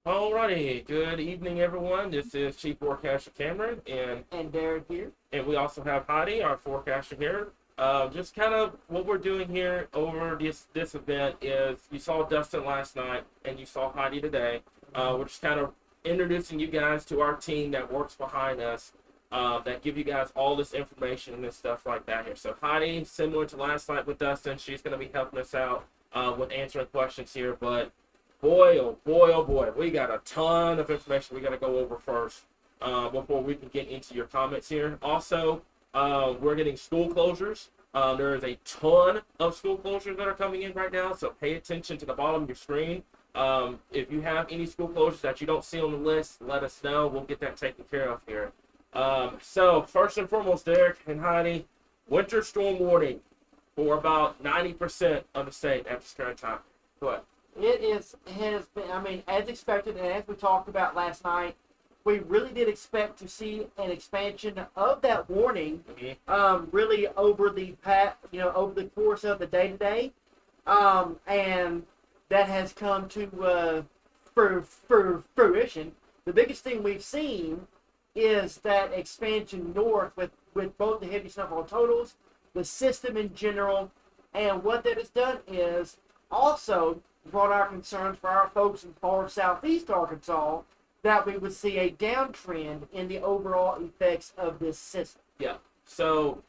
Alrighty, good evening, everyone. This is Chief Forecaster Cameron, And Derek here. and we also have Heidi, our forecaster here. Just kind of what we're doing here over this event is you saw Dustin last night and you saw Heidi today. We're just kind of introducing you guys to our team that works behind us, that give you guys all this information and stuff like that here. So Heidi, similar to last night with Dustin, she's going to be helping us out with answering questions here, but boy, oh boy, oh boy, we got a ton of information we got to go over first before we can get into your comments here. Also, we're getting school closures. There is a ton of school closures that are coming in right now, so pay attention to the bottom of your screen. If you have any school closures that you don't see on the list, let us know. We'll get that taken care of here. So, first and foremost, Derek and Heidi, winter storm warning for about 90% of the state at this current time. Go ahead. Has been, as expected, and as we talked about last night, we really did expect to see an expansion of that warning, really over over the course of the day to day, and that has come to fruition. The biggest thing we've seen is that expansion north with both the heavy snowfall totals, the system in general, and what that has done is also brought our concerns for our folks in far southeast Arkansas that we would see a downtrend in the overall effects of this system. Yeah. So,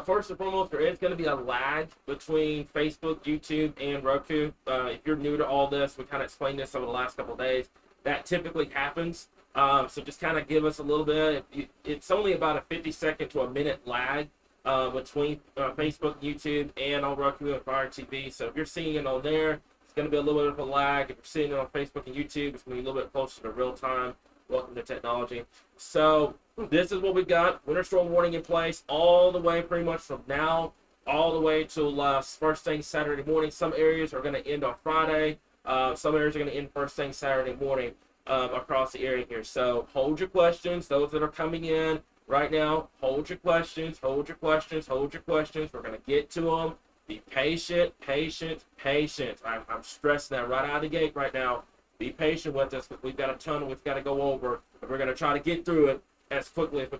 first and foremost, there is going to be a lag between Facebook, YouTube, and Roku. If you're new to all this, we kind of explained this over the last couple of days. That typically happens. So just kind of give us a little bit. It's only about a 50-second to a minute lag between Facebook, YouTube, and on Roku and Fire TV. So if you're seeing it on there, it's going to be a little bit of a lag. If you're seeing it on Facebook and YouTube, it's going to be a little bit closer to real time. Welcome to technology. So this is what we've got. Winter storm warning in place all the way pretty much from now all the way till first thing Saturday morning. Some areas are going to end on Friday. Some areas are going to end first thing Saturday morning across the area here. So hold your questions. Those that are coming in right now, hold your questions, hold your questions, hold your questions. We're going to get to them. Be patient, patient, patient. I'm stressing that right out of the gate right now. Be patient with us because we've got a ton we've got to go over. And we're going to try to get through it as quickly as we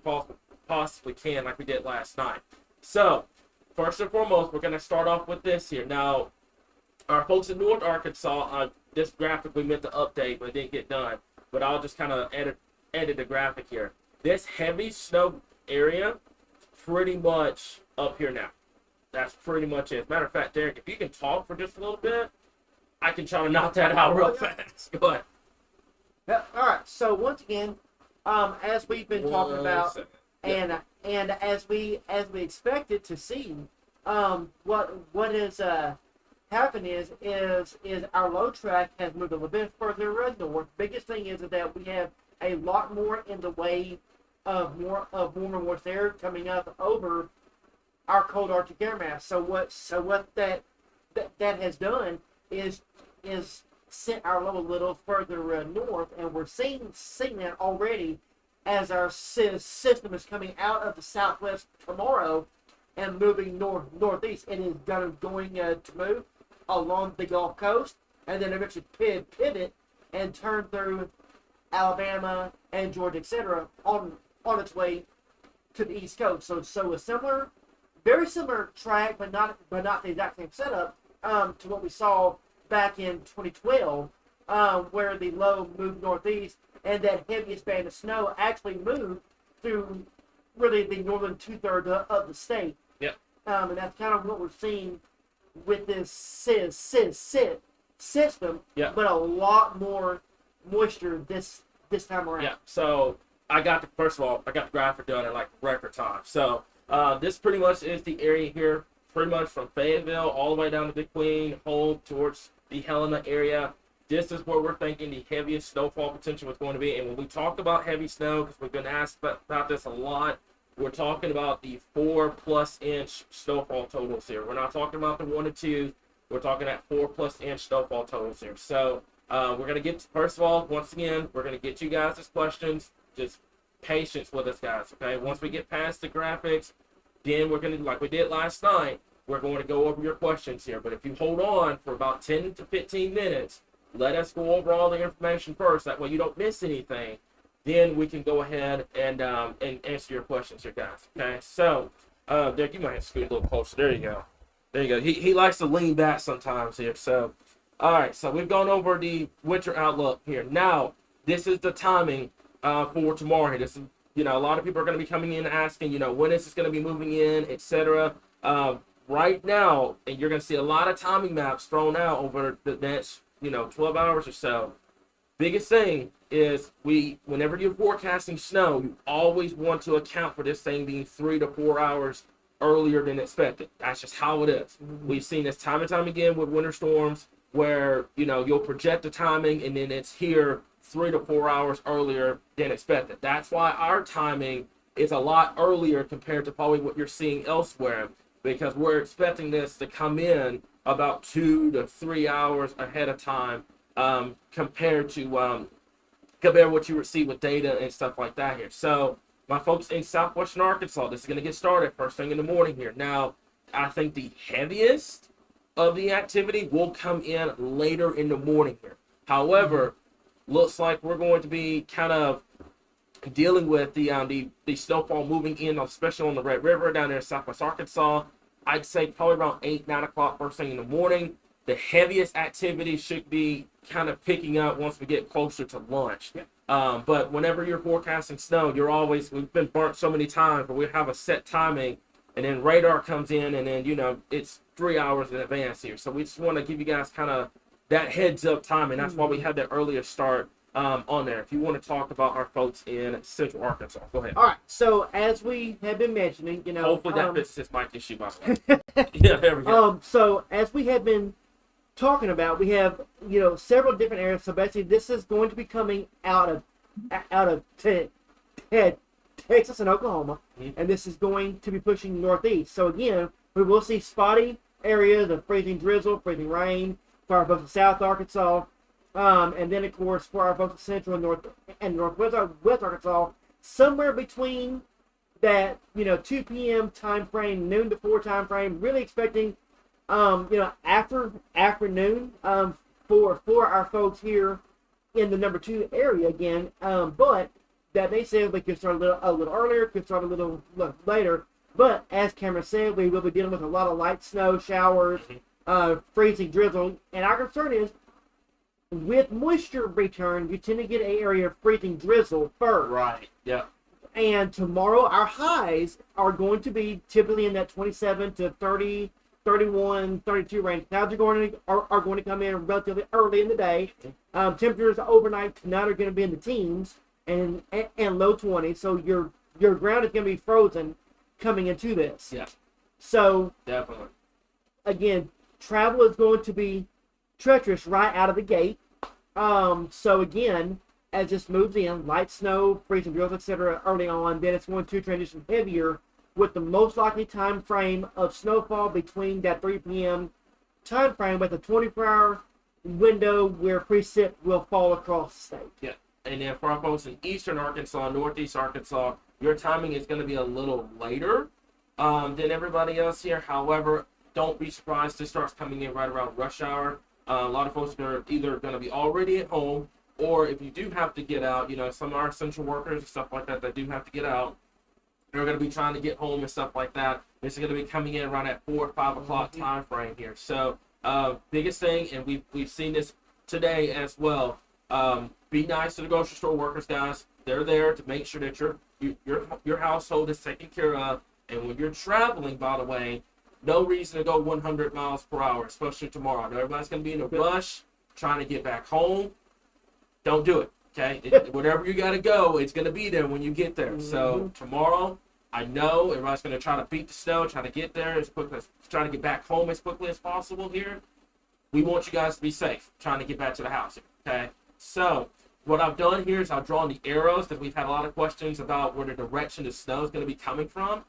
possibly can like we did last night. So, first and foremost, we're going to start off with this here. Now, our folks in North Arkansas, this graphic we meant to update but it didn't get done. But I'll just kind of edit the graphic here. This heavy snow area pretty much up here now. That's pretty much it. As a matter of fact, Derek, if you can talk for just a little bit, I can try to knock that out real fast. Go ahead. Yeah, all right. So once again, as we've been talking about, and as we expected to see, what has happened is our low track has moved a little bit further north. Biggest thing is that we have a lot more in the way of warmer moist air coming up over our cold Arctic air mass. So what that has done is sent our low a little further north, and we're seeing that already as our system is coming out of the southwest tomorrow and moving northeast. It is going to move along the Gulf Coast and then eventually pivot and turn through Alabama and Georgia, etc., on its way to the East Coast. So a very similar track, but not the exact same setup to what we saw back in 2012, where the low moved northeast and that heaviest band of snow actually moved through really the northern two-thirds of the state. Yep. And that's kind of what we're seeing with this system, yeah. But a lot more moisture this time around. Yeah, so first of all, I got the graphic done in like record time. So this pretty much is the area here, pretty much from Fayetteville all the way down to Big Queen, home towards the Helena area. This is where we're thinking the heaviest snowfall potential is going to be. And when we talk about heavy snow, because we've been asked about this a lot, we're talking about the 4+ inch snowfall totals here. We're not talking about the 1 to 2. We're talking at 4+ inch snowfall totals here. So we're going to get, first of all, once again, we're going to get you guys' questions. Just patience with us, guys, okay? Once we get past the graphics, then we're going to, like we did last night, we're going to go over your questions here. But if you hold on for about 10 to 15 minutes, let us go over all the information first. That way you don't miss anything. Then we can go ahead and answer your questions here, guys. Okay, so there, you might have to scoot a little closer. There you go. There you go. He likes to lean back sometimes here. So, all right. So we've gone over the winter outlook here. Now, this is the timing for tomorrow here. This is, a lot of people are going to be coming in asking, when is this going to be moving in, etc. Right now, and you're going to see a lot of timing maps thrown out over the next, 12 hours or so. Biggest thing is whenever you're forecasting snow, you always want to account for this thing being 3 to 4 hours earlier than expected. That's just how it is. We've seen this time and time again with winter storms where, you'll project the timing and then it's here 3 to 4 hours earlier than expected. That's why our timing is a lot earlier compared to probably what you're seeing elsewhere, because we're expecting this to come in about 2 to 3 hours ahead of time compared to what you receive with data and stuff like that here. So my folks in southwestern Arkansas, this is going to get started first thing in the morning here. Now, I think the heaviest of the activity will come in later in the morning here. However, looks like we're going to be kind of dealing with the snowfall moving in, especially on the Red River down there in southwest Arkansas. I'd say probably around 8, 9 o'clock first thing in the morning. The heaviest activity should be kind of picking up once we get closer to lunch. Yeah. But whenever you're forecasting snow, we've been burnt so many times, but we have a set timing, and then radar comes in, and then, it's 3 hours in advance here. So we just want to give you guys kind of that heads up time, and that's why we had that earlier start on there. If you want to talk about our folks in Central Arkansas, go ahead. All right. So as we have been mentioning, hopefully that fits this mic issue, by the way. Yeah, there we go. So as we have been talking about, we have several different areas. So basically, this is going to be coming out of Texas and Oklahoma, and this is going to be pushing northeast. So again, we will see spotty areas of freezing drizzle, freezing rain for our folks in South Arkansas, and then of course for our folks in Central and Northwest West Arkansas, somewhere between that 2 p.m. time frame, noon to 4 time frame. Really expecting afternoon for our folks here in the number 2 area again. But that may say we could start a little earlier, could start a little later. But as Cameron said, we will be dealing with a lot of light snow showers, freezing drizzle, and our concern is with moisture return, you tend to get an area of freezing drizzle first. Right. Yeah. And tomorrow, our highs are going to be typically in that 27 to 30. 31, 32 range. Clouds are going to come in relatively early in the day. Temperatures overnight tonight are going to be in the teens and low 20s. So your ground is going to be frozen coming into this. Yeah. So definitely. Again, travel is going to be treacherous right out of the gate. So again, as this moves in, light snow, freezing drizzle, etc. early on, then it's going to transition heavier, with the most likely time frame of snowfall between that 3 p.m. time frame with a 24-hour window where precip will fall across the state. Yeah, and then for our folks in eastern Arkansas, northeast Arkansas, your timing is going to be a little later than everybody else here. However, don't be surprised. This starts coming in right around rush hour. A lot of folks are either going to be already at home, or if you do have to get out, some of our essential workers and stuff like that do have to get out. They're going to be trying to get home and stuff like that. This is going to be coming in around that 4 or 5 o'clock time frame here. So, biggest thing, and we've seen this today as well. Be nice to the grocery store workers, guys. They're there to make sure that your household is taken care of. And when you're traveling, by the way, no reason to go 100 miles per hour, especially tomorrow. I know everybody's going to be in a rush trying to get back home. Don't do it. Okay, whatever you got to go, it's going to be there when you get there. So tomorrow, I know everybody's going to try to beat the snow, try to get there as quickly try to get back home as quickly as possible here. We want you guys to be safe, trying to get back to the house here, okay? So what I've done here is I've drawn the arrows because we've had a lot of questions about where the direction the snow is going to be coming from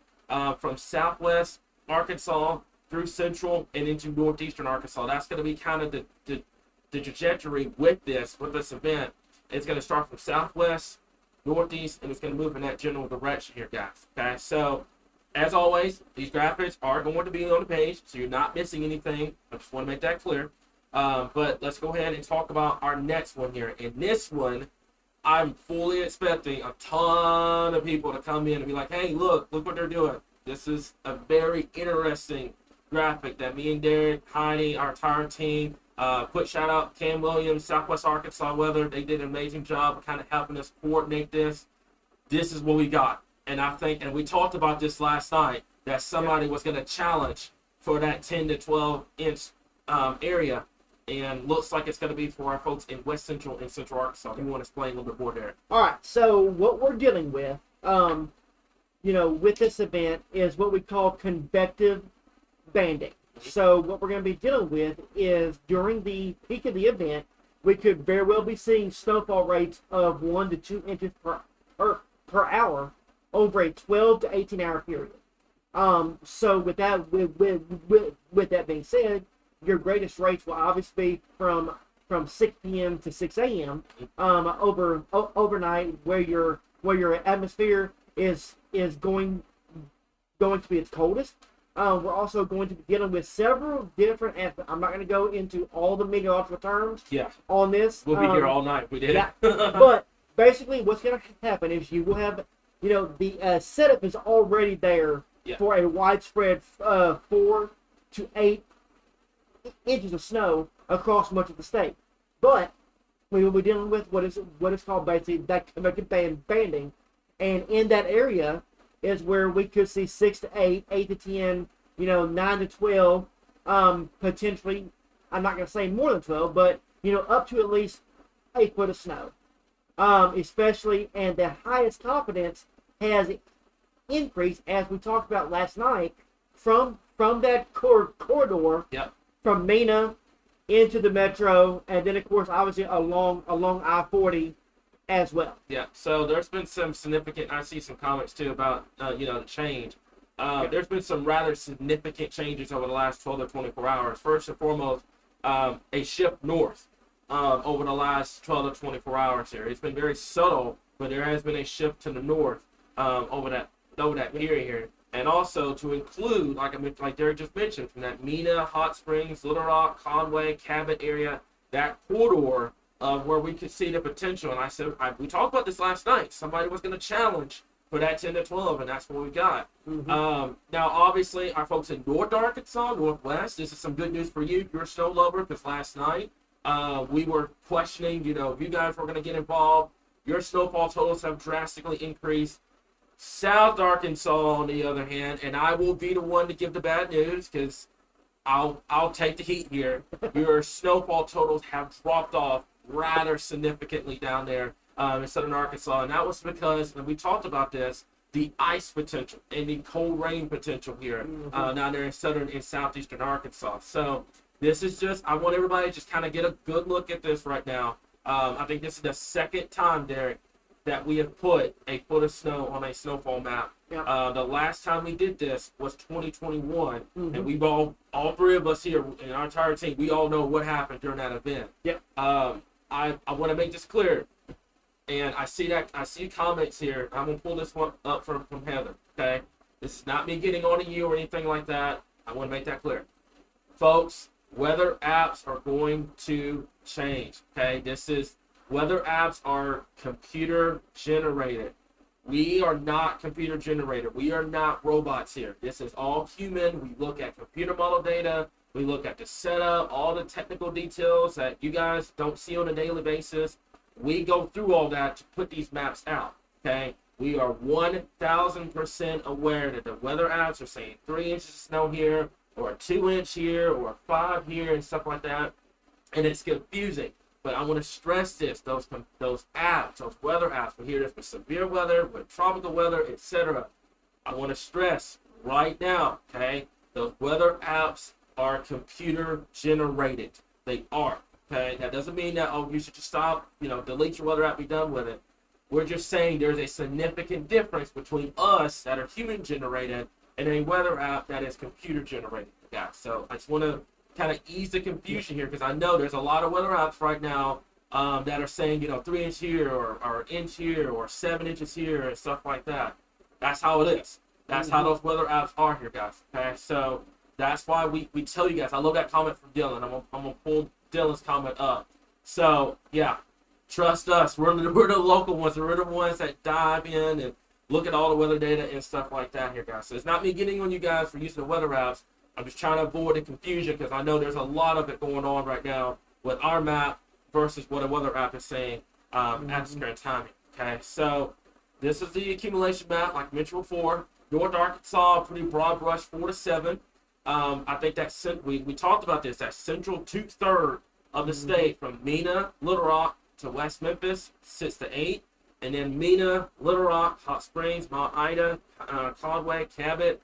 southwest Arkansas through central and into northeastern Arkansas. That's going to be kind of the trajectory with this event. It's going to start from southwest, northeast, and it's going to move in that general direction here, guys. Okay, so as always, these graphics are going to be on the page, so you're not missing anything. I just want to make that clear. But let's go ahead and talk about our next one here. In this one, I'm fully expecting a ton of people to come in and be like, hey, look what they're doing. This is a very interesting graphic that me and Derek, Heidi, our entire team, put shout out Cam Williams, Southwest Arkansas Weather. They did an amazing job of kind of helping us coordinate this. This is what we got. And I think, and we talked about this last night, that somebody was going to challenge for that 10 to 12 inch area. And looks like it's going to be for our folks in West Central and Central Arkansas. You want to explain a little bit more there? All right. So what we're dealing with, with this event is what we call convective banding. So what we're going to be dealing with is during the peak of the event, we could very well be seeing snowfall rates of 1 to 2 inches per hour over a 12 to 18 hour period. So with that being said, your greatest rates will obviously be from 6 p.m. to 6 a.m. Overnight, where your atmosphere is going to be its coldest. We're also going to be dealing with several different aspects. I'm not going to go into all the meteorological terms on this. We'll be here all night if we did. Yeah. But basically what's going to happen is you will have, the setup is already there for a widespread 4 to 8 inches of snow across much of the state. But we will be dealing with what is called basically that convective banding. And in that area is where we could see 6 to 8, 8 to 10, 9 to 12, potentially, I'm not going to say more than 12, but, up to at least 8 foot of snow. Especially, and the highest confidence has increased, as we talked about last night, from that corridor, from Mena into the metro, and then, of course, obviously along I-40 as well. Yeah, so there's been some significant, I see some comments too about, the change. There's been some rather significant changes over the last 12 to 24 hours. First and foremost, a shift north over the last 12 to 24 hours here. It's been very subtle, but there has been a shift to the north over that period here. And also to include, like Derek just mentioned, from that Mena, Hot Springs, Little Rock, Conway, Cabot area, that corridor of where we could see the potential. And I said, we talked about this last night. Somebody was going to challenge for that 10 to 12, and that's what we got. Now, obviously, our folks in North Arkansas, Northwest, this is some good news for you if you're a snow lover, because last night we were questioning, if you guys were going to get involved. Your snowfall totals have drastically increased. South Arkansas, on the other hand, and I will be the one to give the bad news because I'll take the heat here. Your snowfall totals have dropped off rather significantly down there in southern Arkansas, and that was because, and we talked about this, the ice potential and the cold rain potential here down there in southern and southeastern Arkansas. So this is just, I want everybody to just kind of get a good look at this right now. I think this is the second time, Derek, that we have put a foot of snow on a snowfall map. The last time we did this was 2021, and we all three of us here in our entire team, we all know what happened during that event. I want to make this clear, and I see comments here. I'm gonna pull this one up from Heather. Okay, this is not me getting on to you or anything like that. I want to make that clear, folks. Weather apps are going to change. Okay, weather apps are computer generated. We are not computer generated. We are not robots here. This is all human. We look at computer model data. We look at the setup, all the technical details that you guys don't see on a daily basis. We go through all that to put these maps out. Okay, we are 1,000% aware that the weather apps are saying 3 inches of snow here, or a 2 inch here, or a 5 here, and stuff like that. And it's confusing. But I want to stress this: those apps, those weather apps, we hear this with severe weather, with tropical weather, etc. I want to stress right now, okay? Those weather apps are computer generated. They are, okay? That doesn't mean that you should just stop, delete your weather app, be done with it. We're just saying there's a significant difference between us that are human generated and a weather app that is computer generated, guys. So I just want to kind of ease the confusion here, because I know there's a lot of weather apps right now that are saying 3 inch here or inch here or 7 inches here and stuff like that. That's how it is. That's how those weather apps are here, guys. Okay, so that's why we tell you guys. I love that comment from Dylan. I'm gonna Dylan's comment up. So yeah, trust us. We're the local ones. We're the ones that dive in and look at all the weather data and stuff like that here, guys. So it's not me getting on you guys for using the weather apps. I'm just trying to avoid the confusion because I know there's a lot of it going on right now with our map versus what a weather app is saying at this current timing. Okay, so this is the accumulation map, like I mentioned before. North Arkansas, pretty broad brush, 4 to 7. I think that's we talked about this. That central 2/3 of the state, from Mena, Little Rock to West Memphis, 6 to 8, and then Mena, Little Rock, Hot Springs, Mount Ida, Conway, Cabot,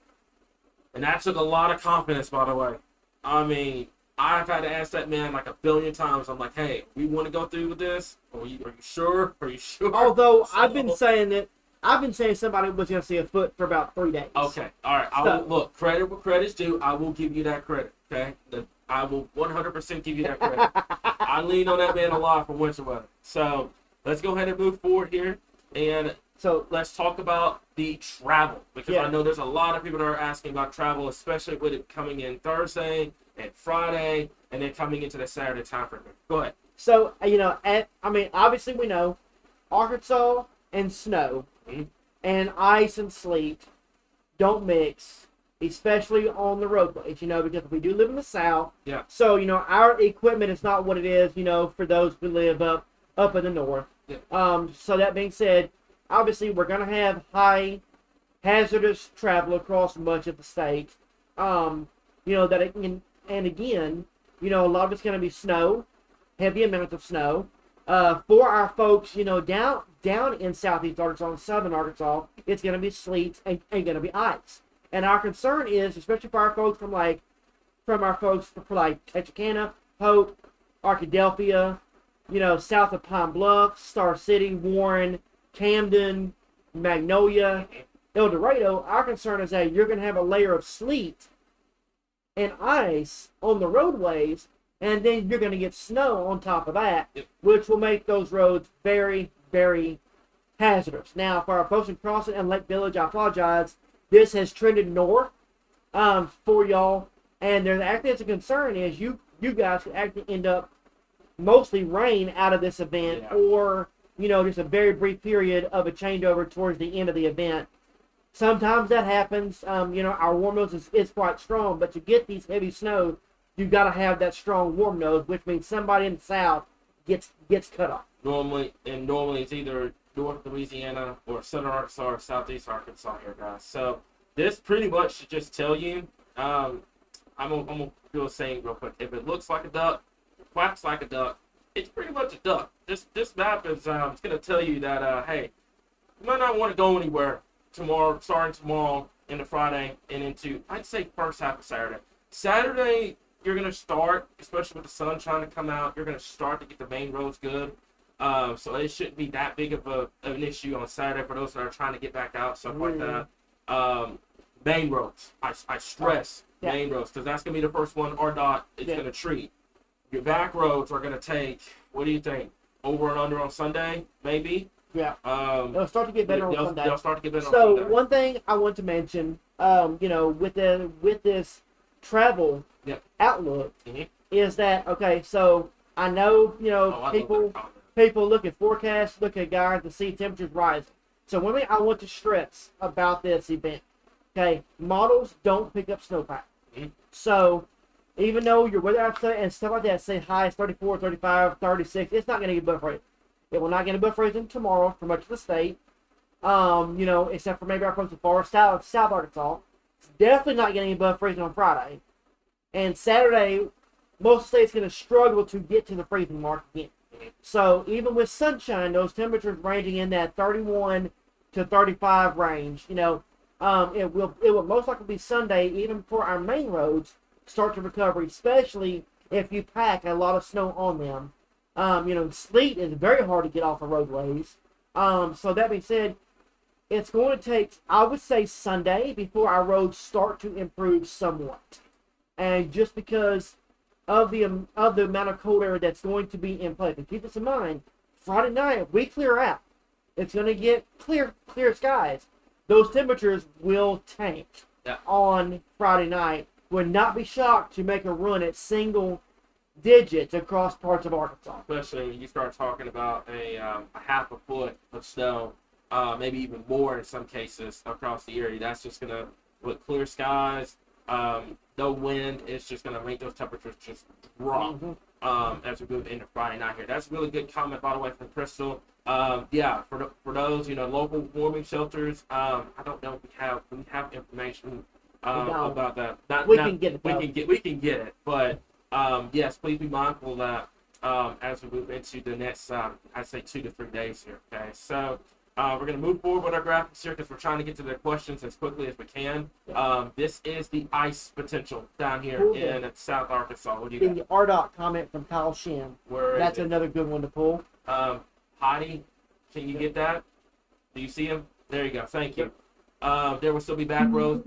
and that took a lot of confidence, by the way. I mean, I've had to ask that man like a billion times. I'm like, hey, we want to go through with this? Are you sure? Are you sure? Although I've been saying somebody was going to see a foot for about 3 days. Okay, all right. I will, look, credit where credit's due. I will give you that credit. Okay, I will 100% give you that credit. I lean on that man a lot for winter weather. So let's go ahead and move forward here, and so let's talk about the travel, because I know there's a lot of people that are asking about travel, especially with it coming in Thursday and Friday, and then coming into the Saturday time frame. Go ahead. So, obviously we know Arkansas and snow and ice and sleet don't mix, especially on the roadways, because we do live in the South. Yeah. So, our equipment is not what it is, for those who live up in the North. Yeah. So that being said, obviously we're going to have high hazardous travel across much of the state. That it can, and again, a lot of it's going to be snow, heavy amounts of snow. For our folks, down in southeast Arkansas and southern Arkansas, it's going to be sleet and going to be ice. And our concern is, especially for our folks from our folks for Texarkana, Hope, Arkadelphia, south of Pine Bluff, Star City, Warren, Camden, Magnolia, El Dorado, our concern is that you're going to have a layer of sleet and ice on the roadways, and then you're going to get snow on top of that, which will make those roads very, very hazardous. Now, for our folks in Crossing and Lake Village, I apologize. This has trended north for y'all, and there's actually a concern is you guys could actually end up mostly rain out of this event, or just a very brief period of a changeover towards the end of the event. Sometimes that happens. Our warm nose is quite strong, but to get these heavy snow, you got to have that strong warm nose, which means somebody in the South gets cut off. Normally it's either North Louisiana or Southern Arkansas or Southeast Arkansas here, guys. So this pretty much should just tell you. I'm gonna do a saying real quick. If it looks like a duck, quacks like a duck, it's pretty much a duck. This map is it's gonna tell you that hey, you might not want to go anywhere starting tomorrow into Friday and into, I'd say, first half of Saturday. Saturday, you're going to start, especially with the sun trying to come out, you're going to start to get the main roads good. So it shouldn't be that big of an issue on Saturday for those that are trying to get back out, stuff like that. Main roads. I stress main roads, because that's going to be the first one RDOT is going to treat. Your back roads are going to take, what do you think, over and under on Sunday, maybe? Yeah. They'll start to get better on Sunday. They'll start to get better on Sunday. So one thing I want to mention, with this travel outlook, is that, okay, so I know, people look at forecasts, look at guides to see temperatures rising. So one thing I want to stress about this event, okay, models don't pick up snowpack. So even though your weather apps and stuff like that say highs 34, 35, 36, it's not going to get above freezing. It will not get above freezing tomorrow for much of the state, except for maybe our folks as far as South Arkansas. It's definitely not getting above freezing on Friday. And Saturday, most states going to struggle to get to the freezing mark again. So even with sunshine, those temperatures ranging in that 31 to 35 range, it will most likely be Sunday, even for our main roads, start to recover, especially if you pack a lot of snow on them. Sleet is very hard to get off of roadways. So that being said, it's going to take, I would say, Sunday before our roads start to improve somewhat. And just because of the amount of cold air that's going to be in place. And keep this in mind, Friday night, we clear out. It's going to get clear skies. Those temperatures will tank on Friday night. Would not be shocked to make a run at single digits across parts of Arkansas. Especially when you start talking about a half a foot of snow, maybe even more in some cases across the area. That's just gonna, with clear skies, no wind, it's just gonna make those temperatures just drop as we move into Friday night here. That's a really good comment, by the way, from Crystal. Yeah, for those local warming shelters, I don't know if we have information about that. We can get it. We can get it, but yes, please be mindful of that as we move into the next, I'd say 2 to 3 days here. Okay, so we're going to move forward with our graphics here because we're trying to get to the questions as quickly as we can. This is the ice potential down here in South Arkansas. What do you got? The RDOT comment from Kyle Shin. That's another good one to pull. Heidi, can you get that? Do you see him? There you go. Thank you. There will still be bad roads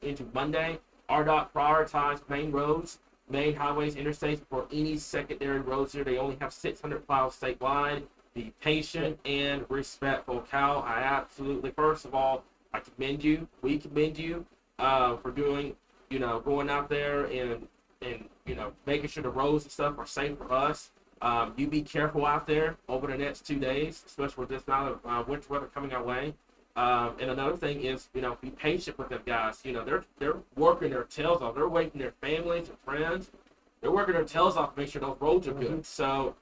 into Monday. RDOT prioritized main roads, main highways, interstates for any secondary roads here. They only have 600 plows statewide. Be patient and respectful. Cal, I absolutely, first of all, I commend you. We commend you for doing, going out there and making sure the roads and stuff are safe for us. You be careful out there over the next 2 days, especially with this amount of winter weather coming our way. And another thing is, be patient with them guys. They're working their tails off. They're waiting their families and friends. They're working their tails off to make sure those roads are good. So,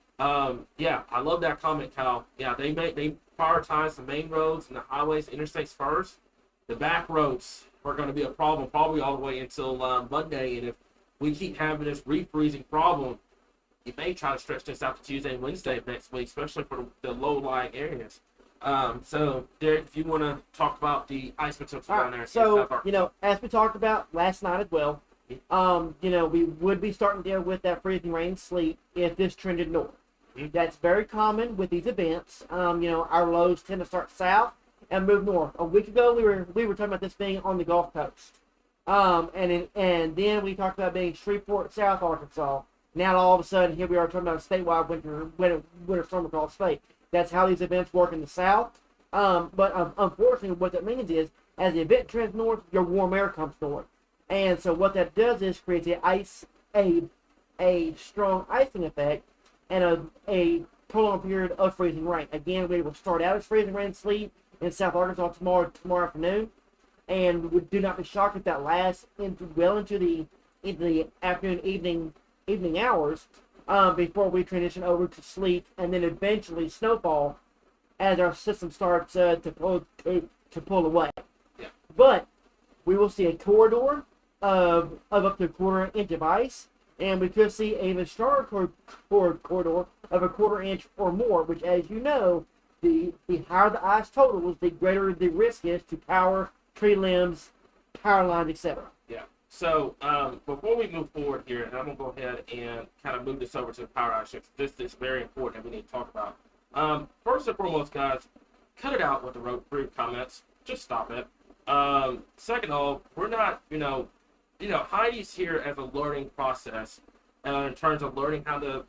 yeah, I love that comment, Kyle. Yeah, they prioritize the main roads and the highways, interstates first. The back roads are going to be a problem probably all the way until Monday. And if we keep having this refreezing problem, you may try to stretch this out to Tuesday and Wednesday of next week, especially for the low-lying areas. So, Derek, if you want to talk about the ice potential down there. So, as we talked about last night as well, we would be starting to deal with that freezing rain sleet if this trended north. That's very common with these events. Our lows tend to start south and move north. A week ago, we were talking about this being on the Gulf Coast. And then we talked about being Shreveport, South Arkansas. Now all of a sudden, here we are talking about a statewide winter storm across the state. That's how these events work in the South. But unfortunately, what that means is, as the event trends north, your warm air comes north. And so what that does is creates a strong icing effect and a prolonged period of freezing rain. Again, we will start out as freezing rain sleet in South Arkansas tomorrow afternoon. And we do not be shocked if that lasts into the afternoon, evening hours before we transition over to sleet and then eventually snowfall as our system starts to pull away. Yeah. But we will see a corridor of up to a quarter inch of ice, and we could see an even stronger corridor of a quarter inch or more, which, as you know, the higher the ice totals, the greater the risk is to power, tree limbs, power lines, etc. Yeah. So, before we move forward here, and I'm going to go ahead and kind of move this over to the power outage. This is very important that we need to talk about. First and foremost, guys, cut it out with the rude comments. Just stop it. Second of all, we're not, Heidi's here as a learning process in terms of learning how to,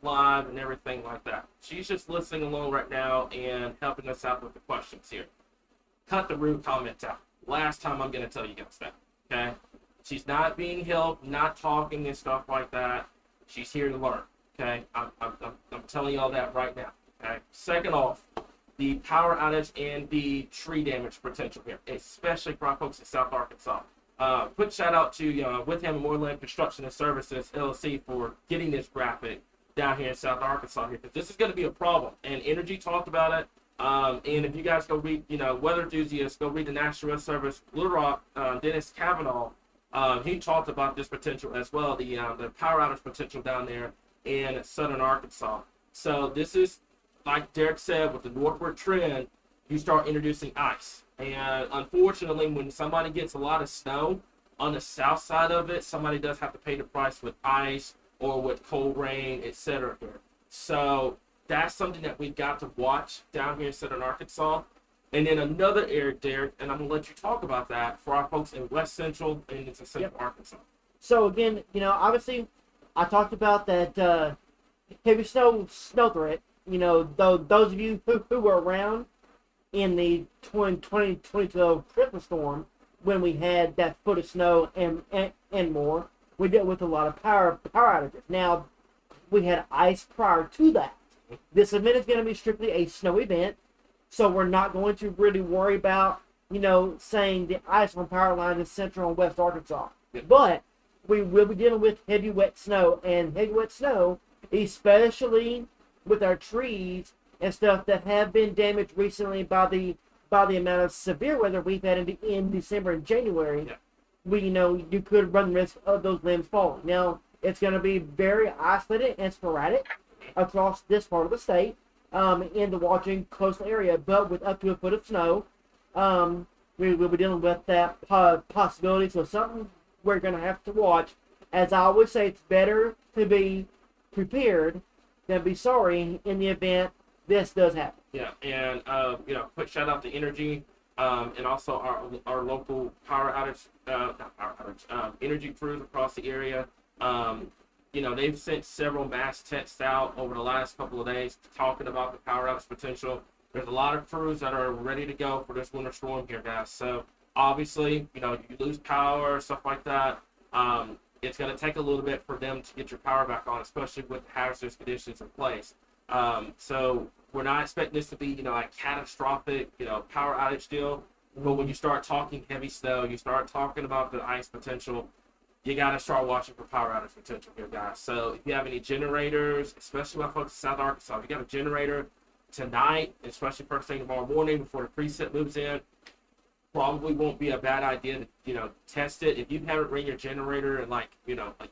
live and everything like that. She's just listening along right now and helping us out with the questions here. Cut the rude comments out. Last time I'm going to tell you guys that, okay? She's not being helped, not talking and stuff like that. She's here to learn, okay? I'm telling y'all that right now, okay? Second off, the power outage and the tree damage potential here, especially for our folks in South Arkansas. Quick shout out to With Him Moreland Construction and Services LLC for getting this graphic down here in South Arkansas here, because this is going to be a problem. And Energy talked about it. And if you guys go read, weather enthusiasts, go read the National Weather Service, Little Rock, Dennis Kavanaugh, he talked about this potential as well, the power outage potential down there in southern Arkansas. So this is, like Derek said, with the northward trend, you start introducing ice. And unfortunately, when somebody gets a lot of snow on the south side of it, somebody does have to pay the price with ice or with cold rain, etc. here. So that's something that we've got to watch down here in southern Arkansas. And then another area, Derek, and I'm going to let you talk about that for our folks in west central and into central Arkansas. So again, obviously, I talked about that heavy snow threat. Those of you who were around in the 2012 Christmas storm when we had that foot of snow and more, we dealt with a lot of power outages. Now, we had ice prior to that. This event is going to be strictly a snow event, so we're not going to really worry about, saying the ice on power lines in central and west Arkansas. Yeah. But we will be dealing with heavy wet snow, and heavy wet snow, especially with our trees and stuff that have been damaged recently by the amount of severe weather we've had in December and January. Yeah. You could run the risk of those limbs falling. Now, it's going to be very isolated and sporadic across this part of the state, in the watching coastal area, but with up to a foot of snow, we will be dealing with that possibility. So something we're going to have to watch. As I always say, it's better to be prepared than be sorry in the event this does happen. Yeah, and quick shout out to Energy, and also our local power outage, energy crews across the area. They've sent several mass texts out over the last couple of days talking about the power outage potential. There's a lot of crews that are ready to go for this winter storm here, guys. So obviously, you lose power, stuff like that. It's going to take a little bit for them to get your power back on, especially with the hazardous conditions in place. So we're not expecting this to be, a catastrophic, power outage deal. But when you start talking heavy snow, you start talking about the ice potential, you got to start watching for power outage potential here, guys. So if you have any generators, especially my folks in South Arkansas, if you got a generator tonight, especially first thing tomorrow morning before the preset moves in, probably won't be a bad idea to, test it. If you haven't ran your generator in a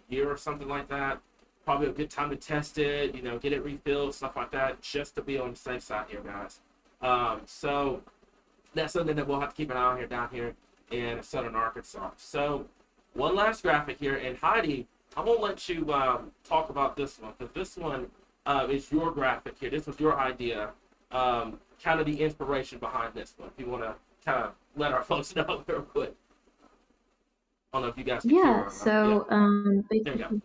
year or something like that, probably a good time to test it, get it refilled, stuff like that, just to be on the safe side here, guys. So that's something that we'll have to keep an eye on here down here in southern Arkansas. So one last graphic here, and Heidi, I'm going to let you talk about this one, because this one is your graphic here. This was your idea, kind of the inspiration behind this one, if you want to kind of let our folks know real quick. I don't know if you guys can hear Yeah, or not. so There you basically, go.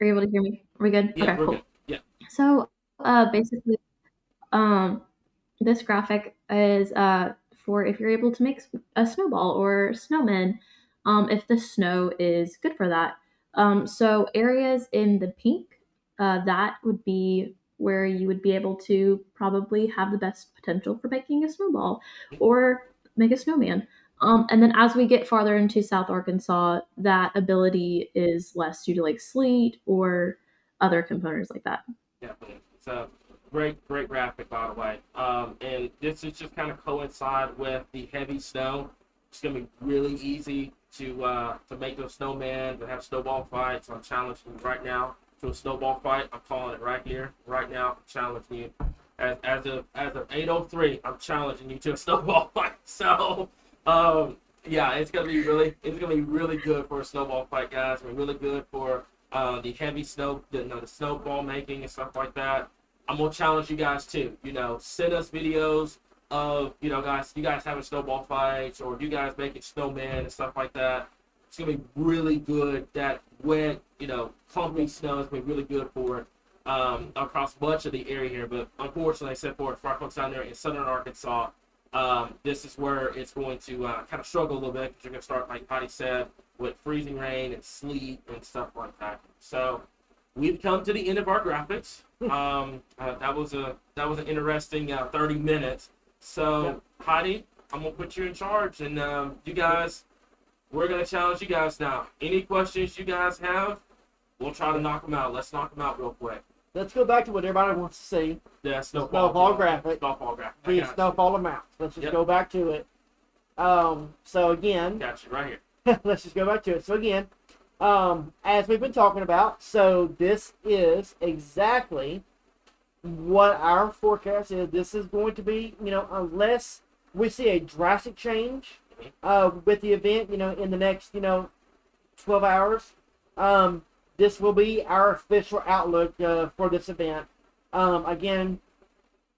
are you able to hear me? Are we good? Yeah, Okay, we're cool. good. Yeah. So basically, um, this graphic is for if you're able to make a snowball or snowman, if the snow is good for that. So areas in the pink, that would be where you would be able to probably have the best potential for making a snowball or make a snowman. And then as we get farther into South Arkansas, that ability is less due to like sleet or other components like that. Definitely. So great graphic, by the way. And this is just kind of coincide with the heavy snow. It's gonna be really easy to make those snowmen, to have snowball fights. I'm challenging you right now to a snowball fight. I'm calling it right here, right now. I'm challenging you. As of 8:03, I'm challenging you to a snowball fight. So yeah, it's gonna be really good for a snowball fight, guys. It's gonna be really good for the heavy snow, the snowball making and stuff like that. I'm gonna challenge you guys too. Send us videos of guys, you guys having snowball fights or you guys making snowmen and stuff like that. It's gonna be really good. That wet, clumpy snow is gonna be really good for across much of the area here. But unfortunately, except for folks down there in southern Arkansas, this is where it's going to kind of struggle a little bit because you're gonna start, like Patty said, with freezing rain and sleet and stuff like that. So we've come to the end of our graphics. That was an interesting 30 minutes. So Heidi, I'm gonna put you in charge, and you guys, we're gonna challenge you guys now. Any questions you guys have, we'll try to knock them out. Let's knock them out real quick. Let's go back to what everybody wants to see. Yeah, snowfall graphic. Snowfall graphic. The snowfall amounts. Let's just go back to it. So again, Got you right here. let's just go back to it. So again, as we've been talking about, so this is exactly what our forecast is. This is going to be, unless we see a drastic change with the event, in the next, 12 hours, this will be our official outlook for this event. Again,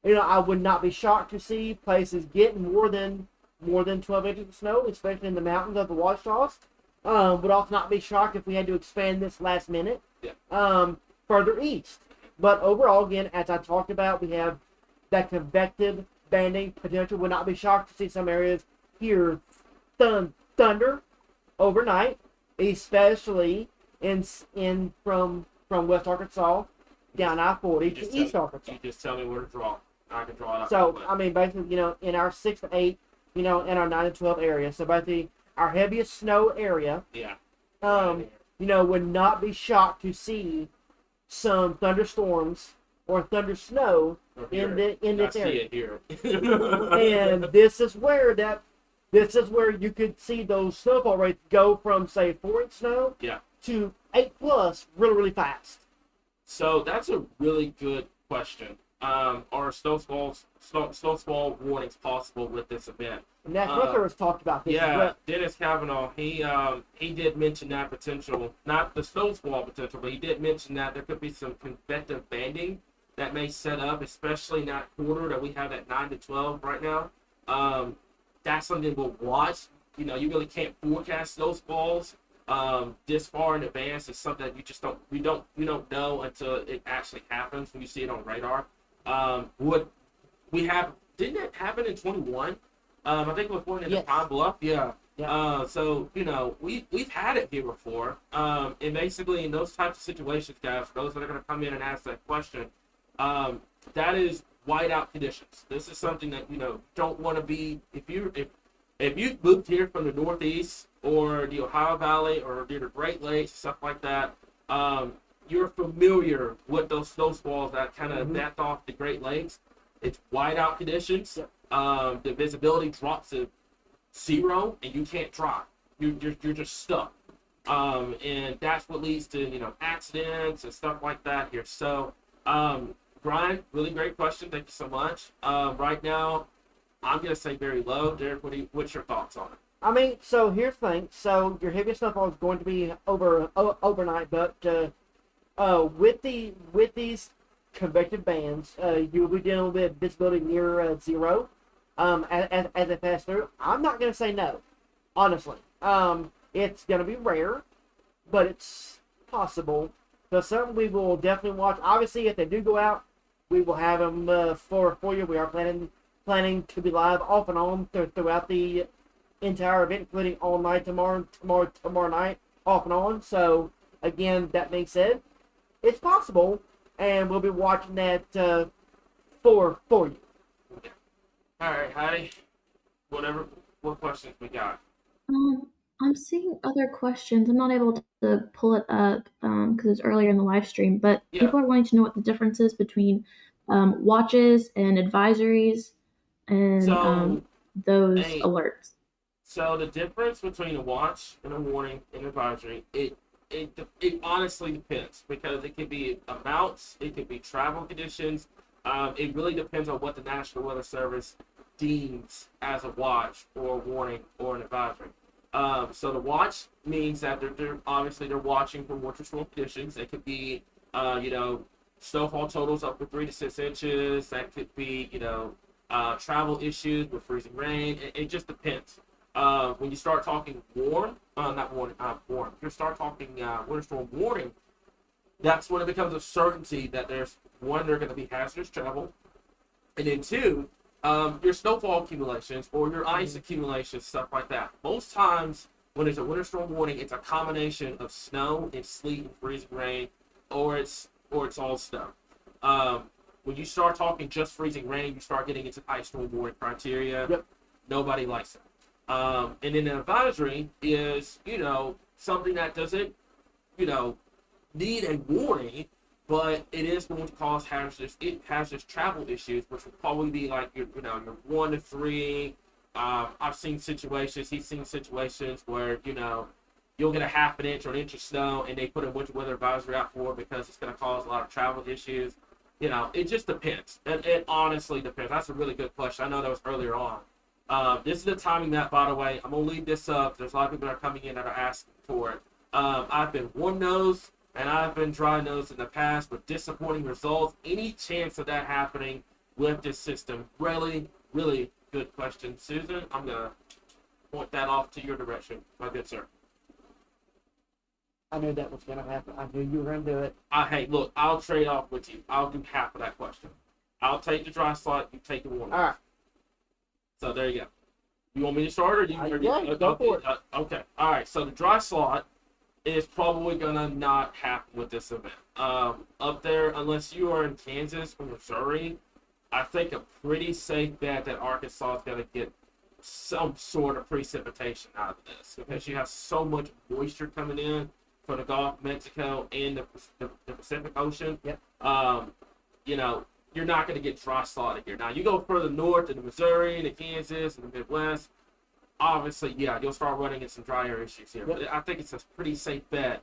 I would not be shocked to see places get more than 12 inches of snow, especially in the mountains of the Washtenaws. Would also not be shocked if we had to expand this last minute further east. But overall, again, as I talked about, we have that convective banding potential. Would not be shocked to see some areas hear thunder overnight. especially in from West Arkansas down I-40 to East Arkansas. You just tell me where to draw. I can draw it up. So I mean, basically, in our 6 to 8, in our 9 to 12 area. So basically, our heaviest snow area. Yeah. Would not be shocked to see some thunderstorms or thunder snow in this area. Here. And this is where you could see those snowfall rates go from, say, 4-inch snow to 8+ really, really fast. So that's a really good question. Are snowfall warnings possible with this event? And that's what was talked about this. Yeah, Dennis Kavanaugh, he did mention that potential, not the snowfall potential, but he did mention that there could be some convective banding that may set up, especially in that quarter that we have at 9 to 12 right now. That's something we'll watch. You really can't forecast those falls this far in advance. It's something that you don't know until it actually happens when you see it on radar. Didn't it happen in 21? I think it was going into Pine Bluff. Yeah. So we've had it here before. And basically in those types of situations, guys, for those that are going to come in and ask that question, that is whiteout conditions. This is something that don't want to be. If you've moved here from the Northeast or the Ohio Valley or near the Great Lakes, stuff like that, you're familiar with those snowfalls that kind of backed off the Great Lakes. It's whiteout conditions. The visibility drops to 0, and you can't drive. You're just stuck. And that's what leads to accidents and stuff like that here. So, Brian, really great question. Thank you so much. Right now, I'm gonna say very low. Derek, what's your thoughts on it? I mean, so here's the thing. So your heaviest snowfall is going to be overnight, but with these convective bands, you will be dealing with visibility near 0 as they pass through. I'm not going to say no, honestly. It's going to be rare, but it's possible. So something we will definitely watch. Obviously, if they do go out, we will have them for you. We are planning to be live off and on throughout the entire event, including all night tomorrow night, off and on. So again, that being said, it's possible, and we'll be watching that for you. All right, Heidi. What questions we got? I'm seeing other questions. I'm not able to pull it up because it's earlier in the live stream, but people are wanting to know what the difference is between watches and advisories and those alerts. So the difference between a watch and a warning and advisory, it honestly depends, because it could be amounts, it could be travel conditions. It really depends on what the National Weather Service deems as a watch or a warning or an advisory. So the watch means that they're watching for winter storm conditions. It could be snowfall totals up to 3 to 6 inches. That could be travel issues with freezing rain. It just depends. When you start talking warm, you start talking winter storm warning, that's when it becomes a certainty that there's one, they're going to be hazardous travel, and then 2, your snowfall accumulations or your ice accumulations, stuff like that. Most times when there's a winter storm warning, it's a combination of snow and sleet and freezing rain, or it's all snow. When you start talking just freezing rain, you start getting into ice storm warning criteria. Yep. Nobody likes it. And then an advisory is, something that doesn't, need a warning, but it is going to cause hazardous travel issues, which will probably be like your 1 to 3. He's seen situations where, you'll get a half an inch or an inch of snow, and they put a winter weather advisory out for it because it's going to cause a lot of travel issues. It just depends. It honestly depends. That's a really good question. I know that was earlier on. This is the timing that, by the way, I'm going to leave this up. There's a lot of people that are coming in that are asking for it. I've been warm-nosed and I've been dry-nosed in the past with disappointing results. Any chance of that happening with this system? Really, really good question. Susan, I'm going to point that off to your direction, my good sir. I knew that was going to happen. I knew you were going to do it. Hey, look, I'll trade off with you. I'll do half of that question. I'll take the dry slot, you take the warm. All right. So there you go. You want me to start, or go for it. Okay. All right. So the dry slot is probably gonna not happen with this event. Up there, unless you are in Kansas or Missouri, I think a pretty safe bet that Arkansas is gonna get some sort of precipitation out of this because you have so much moisture coming in from the Gulf of Mexico and the Pacific Ocean. Yep. You know, you're not going to get dry slotted here. Now, you go further north into Missouri, into Kansas, and the Midwest, obviously, yeah, you'll start running into some drier issues here. Yep. But I think it's a pretty safe bet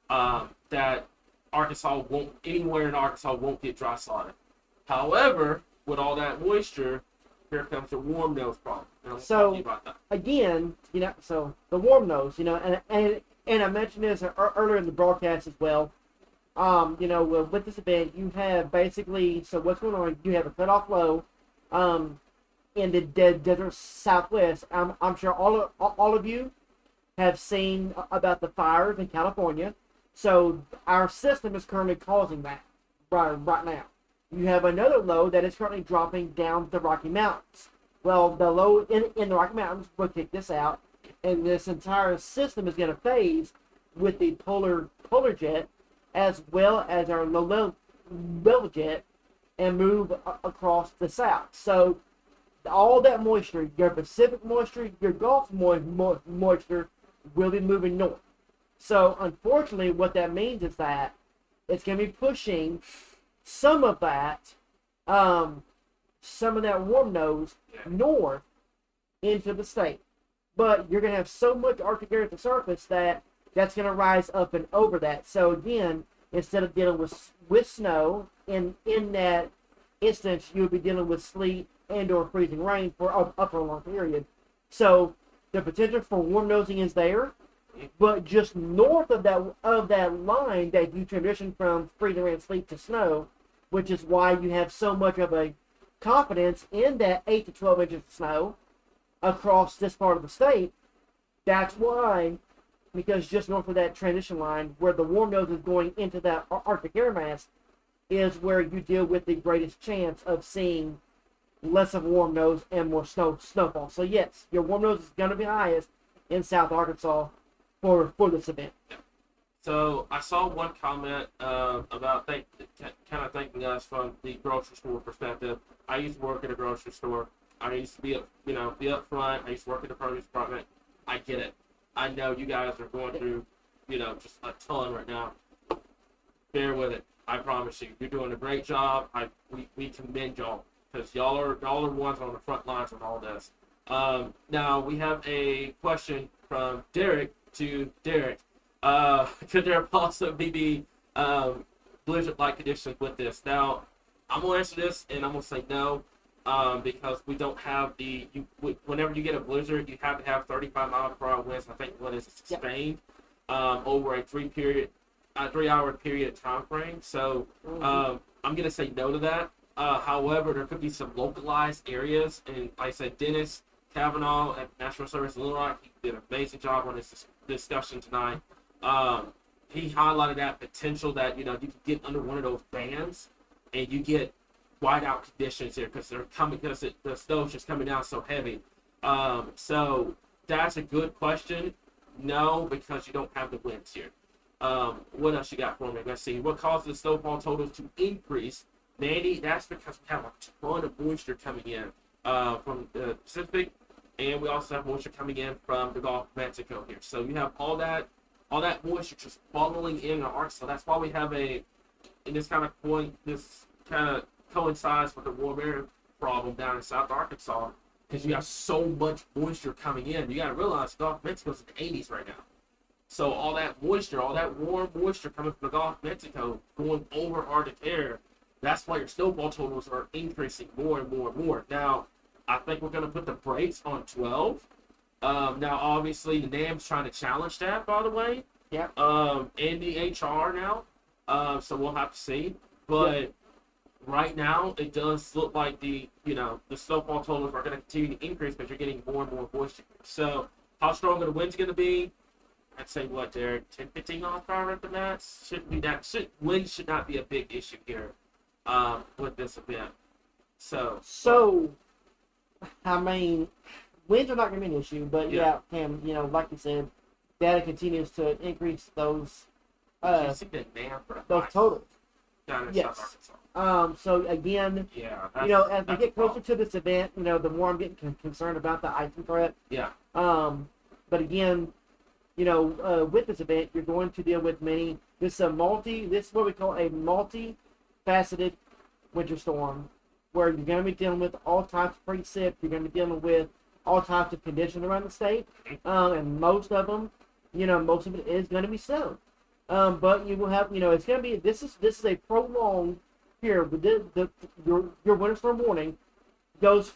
that Arkansas anywhere in Arkansas won't get dry slotted. However, with all that moisture, here comes the warm nose problem. And I'll talk to you about that. Again, so the warm nose, and I mentioned this earlier in the broadcast as well. With this event, you have basically, so what's going on? You have a cutoff low, in the desert Southwest. I'm sure all of you have seen about the fires in California. So our system is currently causing that right now. You have another low that is currently dropping down the Rocky Mountains. Well, the low in the Rocky Mountains will kick this out, and this entire system is going to phase with the polar jet as well as our low level jet and move across the south. So all that moisture, your Pacific moisture, your Gulf moisture, will be moving north. So unfortunately, what that means is that it's going to be pushing some of that warm nose north into the state. But you're going to have so much Arctic air at the surface that's going to rise up and over that. So again, instead of dealing with snow, in that instance, you would be dealing with sleet and or freezing rain for up for a long period. So the potential for warm nosing is there, but just north of that line that you transition from freezing rain, sleet to snow, which is why you have so much of a confidence in that 8 to 12 inches of snow across this part of the state. That's why, because just north of that transition line, where the warm nose is going into that Arctic air mass, is where you deal with the greatest chance of seeing less of a warm nose and more snowfall. So yes, your warm nose is going to be highest in South Arkansas for this event. So I saw one comment about kind of thanking us from the grocery store perspective. I used to work at a grocery store. I used to be up front. I used to work in the produce department. I get it. I know you guys are going through, just a ton right now. Bear with it. I promise you, you're doing a great job. We commend y'all because y'all are ones on the front lines on all this. Now we have a question from Derek to Derek. Could there possibly be blizzard-like conditions with this? Now, I'm gonna answer this, and I'm gonna say no, because we don't have whenever you get a blizzard, you have to have 35 mile per hour winds. I think one is sustained over a 3-hour period time frame. So I'm gonna say no to that. However, there could be some localized areas, and like I said, Dennis Kavanaugh at National Service in Little Rock, he did an amazing job on this discussion tonight. He highlighted that potential that you could get under one of those bands and you get whiteout conditions here because the snow's just coming down so heavy. So that's a good question. No, because you don't have the winds here. What else you got for me? Let's see. What causes the snowfall totals to increase? Mandy, that's because we have a ton of moisture coming in from the Pacific, and we also have moisture coming in from the Gulf of Mexico here. So you have all that moisture just funneling in Arkansas. That's why we have this kind of coincides with the warm air problem down in South Arkansas, because you have so much moisture coming in. You got to realize the Gulf of Mexico's in the 80s right now. So all that moisture, all that warm moisture coming from the Gulf of Mexico going over Arctic air, that's why your snowfall totals are increasing more and more and more. Now, I think we're going to put the brakes on 12. Now, obviously, the NAM's trying to challenge that, by the way. Yeah. And the HR now. So we'll have to see. But right now, it does look like the snowfall totals are going to continue to increase because you're getting more and more moisture. So how strong are the winds going to be? I'd say what, Derek? 10, 15 miles per hour at the max? Shouldn't be that. Wind should not be a big issue here with this event. So, I mean, winds are not going to be an issue, but Cam, like you said, data continues to increase those You see the demand for the those ice totals. down in Yes. South Arkansas. So again, Yeah, as we that's get a closer problem. to this event, the more I'm getting concerned about the icing threat. Yeah, But again, with this event, you're going to deal with many. This is what we call a multi-faceted winter storm, where you're going to be dealing with all types of precip. You're going to be dealing with all types of conditions around the state, and most of it is going to be snow. But you will have, it's going to be. This is a prolonged period. Your winter storm warning goes,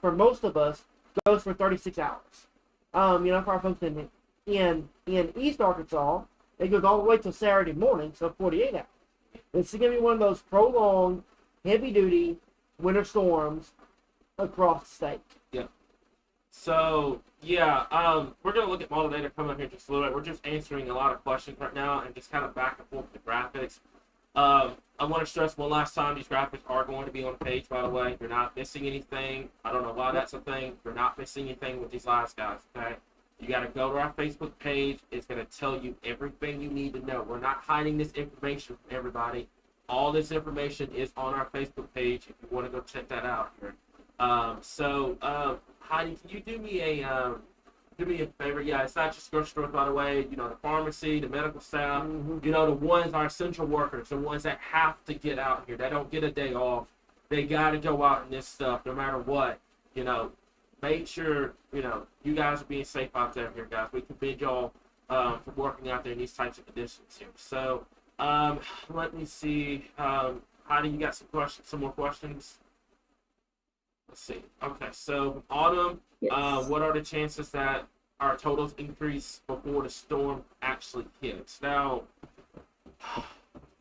for most of us, goes for 36 hours. For our folks in East Arkansas, it goes all the way till Saturday morning, so 48 hours. It's going to be one of those prolonged, heavy-duty winter storms across the state. yeah. So yeah, we're gonna look at model data coming up here just a little bit. We're just answering a lot of questions right now and just kind of back and forth with the graphics. I want to stress one last time, these graphics are going to be on the page, by the way. You're not missing anything. I don't know why that's a thing. You're not missing anything with these last guys, okay? You got to go to our Facebook page. It's going to tell you everything you need to know. We're not hiding this information from everybody. All this information is on our Facebook page if you want to go check that out here. Heidi, can you do me a favor? Yeah, it's not just grocery stores, by the way. The pharmacy, the medical staff, the ones, our essential workers, the ones that have to get out here. They don't get a day off. They got to go out in this stuff no matter what. Make sure, you guys are being safe out there here, guys. We commend y'all for working out there in these types of conditions here. So, let me see. Heidi, you got some more questions? Let's see. Okay, so autumn, Yes. what are the chances that our totals increase before the storm actually hits? Now, you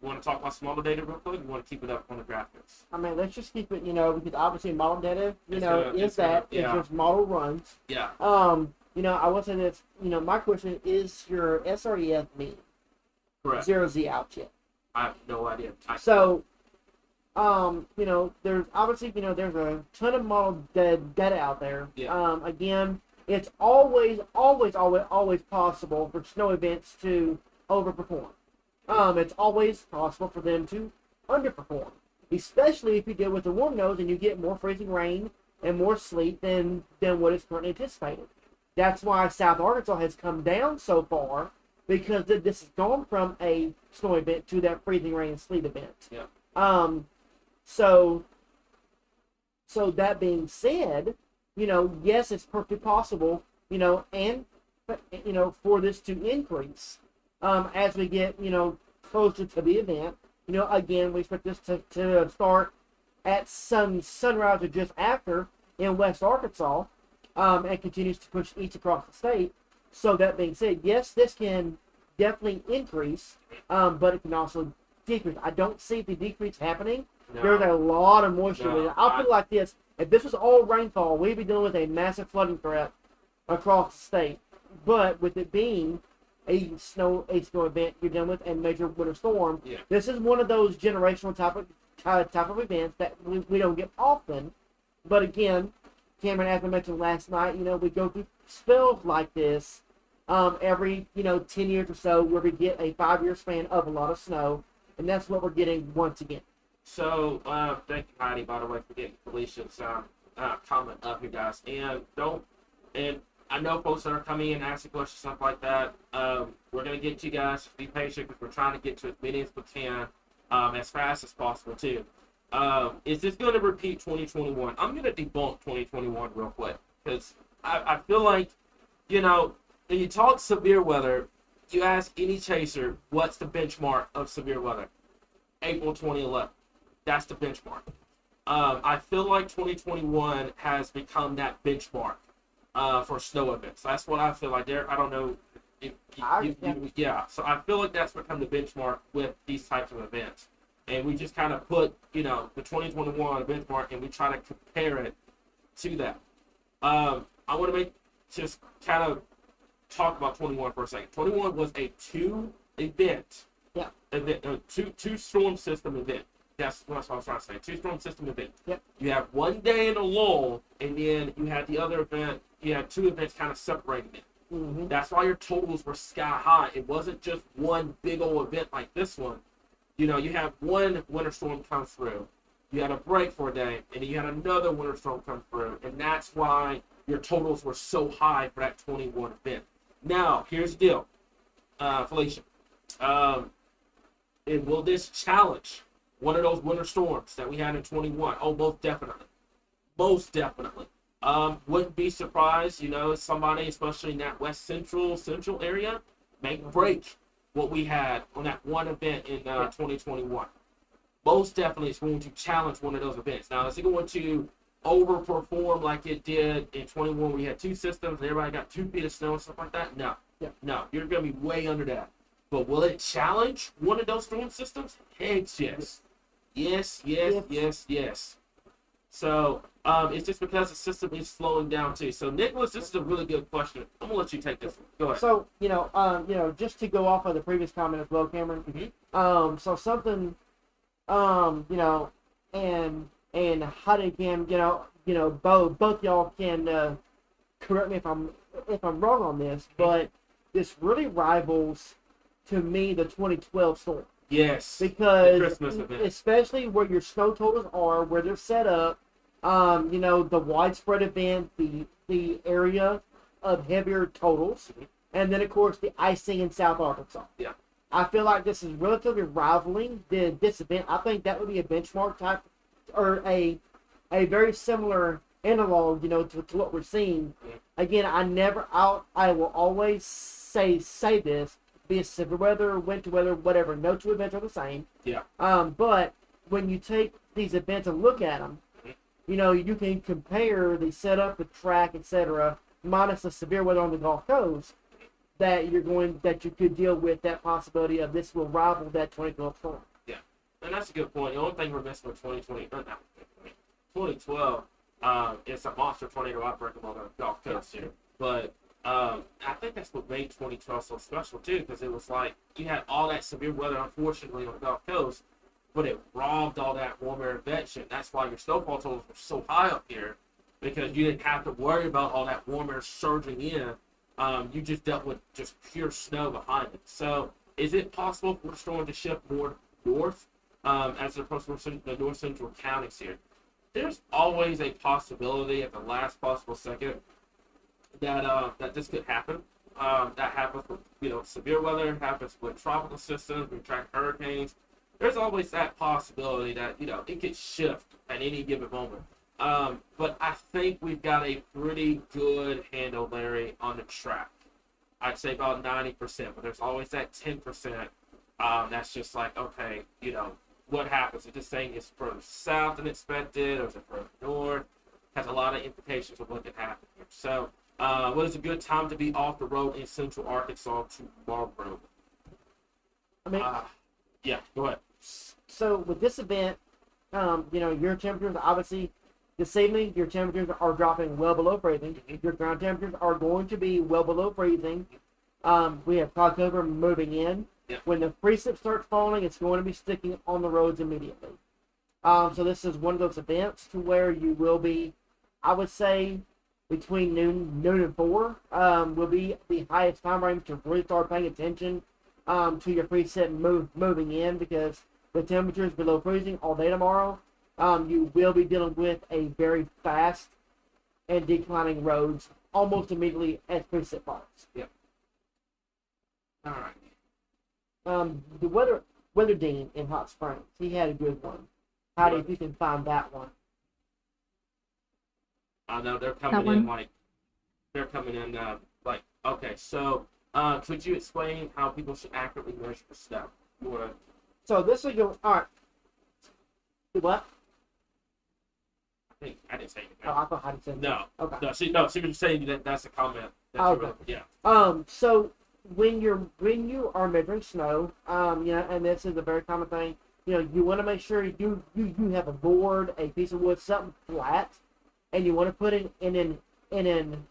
want to talk about smaller data real quick? You want to keep it up on the graphics? I mean, let's just keep it, because obviously model data, It's just model runs. Yeah. I will say this, my question is your SREF mean Correct. 0Z out yet? I have no idea. So, there's obviously, there's a ton of model data out there. Yeah. Again, it's always possible for snow events to overperform. It's always possible for them to underperform, especially if you deal with the warm nose and you get more freezing rain and more sleet than what is currently anticipated. That's why South Arkansas has come down so far, because this has gone from a snow event to that freezing rain and sleet event. Yeah. So that being said, yes, it's perfectly possible, for this to increase as we get, closer to the event. Again, we expect this to start at sunrise or just after in West Arkansas, and continues to push east across the state. So that being said, yes, this can definitely increase, but it can also decrease. I don't see the decrease happening. No. There's a lot of moisture No, with it. I'll put it like this: if this was all rainfall, we'd be dealing with a massive flooding threat across the state. But with it being a snow event, you're dealing with a major winter storm. Yeah. This is one of those generational type of events that we don't get often. But again, Cameron, as I mentioned last night, we go through spells like this every 10 years or so, where we get a 5-year span of a lot of snow, and that's what we're getting once again. So, thank you, Heidi, by the way, for getting Felicia's comment up here, guys. And I know folks that are coming in asking questions, stuff like that. We're going to get to you guys. Be patient, because we're trying to get to as many as we can as fast as possible, too. Is this going to repeat 2021? I'm going to debunk 2021 real quick, because I feel like, when you talk severe weather, you ask any chaser, what's the benchmark of severe weather? April 2011. That's the benchmark. I feel like 2021 has become that benchmark for snow events. That's what I feel like. I don't know if yeah. So I feel like that's become the benchmark with these types of events. And we just kind of put, the 2021 benchmark, and we try to compare it to that. I want to just kind of talk about 21 for a second. 21 was a two storm system event. That's what I was trying to say. 2-storm system event. Yep. You have one day in a lull, and then you had the other event. You had 2 events kind of separating it. Mm-hmm. That's why your totals were sky high. It wasn't just one big old event like this one. You know, you have one winter storm come through. You had a break for a day, and then you had another winter storm come through, and that's why your totals were so high for that 21 event. Now, here's the deal, Felicia. And will this challenge one of those winter storms that we had in 21? Oh, most definitely. Most definitely. Wouldn't be surprised, you know, somebody, especially in that west central area, may break what we had on that one event in 2021. Most definitely it's going to challenge one of those events. Now, is it going to overperform like it did in 21? We had two systems and everybody got 2 feet of snow and stuff like that? No. Yeah. No, you're going to be way under that. But will it challenge one of those storm systems? Heck yes. Yes. So, it's just because the system is slowing down too. So, Nicholas, this is a really good question. I'm gonna let you take this one. Go ahead. So, just to go off of the previous comment as well, Cameron. Mm-hmm. So something, and Huddy can, both y'all can correct me if I'm wrong on this, but this really rivals to me the 2012 storm. Yes. Because the Christmas event, especially where your snow totals are, where they're set up, the widespread event, the area of heavier totals, and then of course the icing in South Arkansas. Yeah. I feel like this is relatively rivaling this event. I think that would be a benchmark type, or a very similar analog, to what we're seeing. Yeah. Again, I will always say this. Be it severe weather, winter weather, whatever. No two events are the same. Yeah. But when you take these events and look at them, you can compare the setup, the track, etc., minus the severe weather on the Gulf Coast that you could deal with that possibility of this will rival that 2012 storm. Yeah, and that's a good point. The only thing we're missing with 2012, it's a monster tornado outbreak along the Gulf Coast here. But I think that's what made 2012 so special too, because it was like you had all that severe weather, unfortunately, on the Gulf Coast, but it robbed all that warmer adventure. That's why your snowfall totals were so high up here, because you didn't have to worry about all that warmer surging in. You just dealt with just pure snow behind it. So, is it possible for the storm to shift more north as opposed to the north central counties here? There's always a possibility at the last possible second that this could happen. That happens with severe weather, happens with tropical systems, we track hurricanes. There's always that possibility that it could shift at any given moment. But I think we've got a pretty good handle, Larry, on the track. I'd say about 90%, but there's always that 10% that's just like, okay, what happens? Is this thing is further south than expected, or is it further north? Has a lot of implications of what could happen here. So, what is a good time to be off the road in central Arkansas tomorrow? Yeah, go ahead. So with this event, your temperatures obviously this evening, your temperatures are dropping well below freezing. Your ground temperatures are going to be well below freezing. We have cloud cover moving in. Yeah. When the precip starts falling, it's going to be sticking on the roads immediately. So this is one of those events to where you will be, I would say, between noon and 4 will be the highest time frame to really start paying attention to your precip moving in, because the temperatures below freezing all day tomorrow. You will be dealing with a very fast and declining roads almost immediately as precip falls. Yep. All right. The weather dean in Hot Springs, he had a good one. Howdy, if you can find that one. I know they're coming in okay. So, could you explain how people should accurately measure the snow? So this will go. All right. What? I didn't say anything. Oh, I thought I said no. Okay. No, she was saying that's a comment. Okay. Yeah. So when you are measuring snow, and this is a very common thing, you want to make sure you have a board, a piece of wood, something flat, and you want to put it in an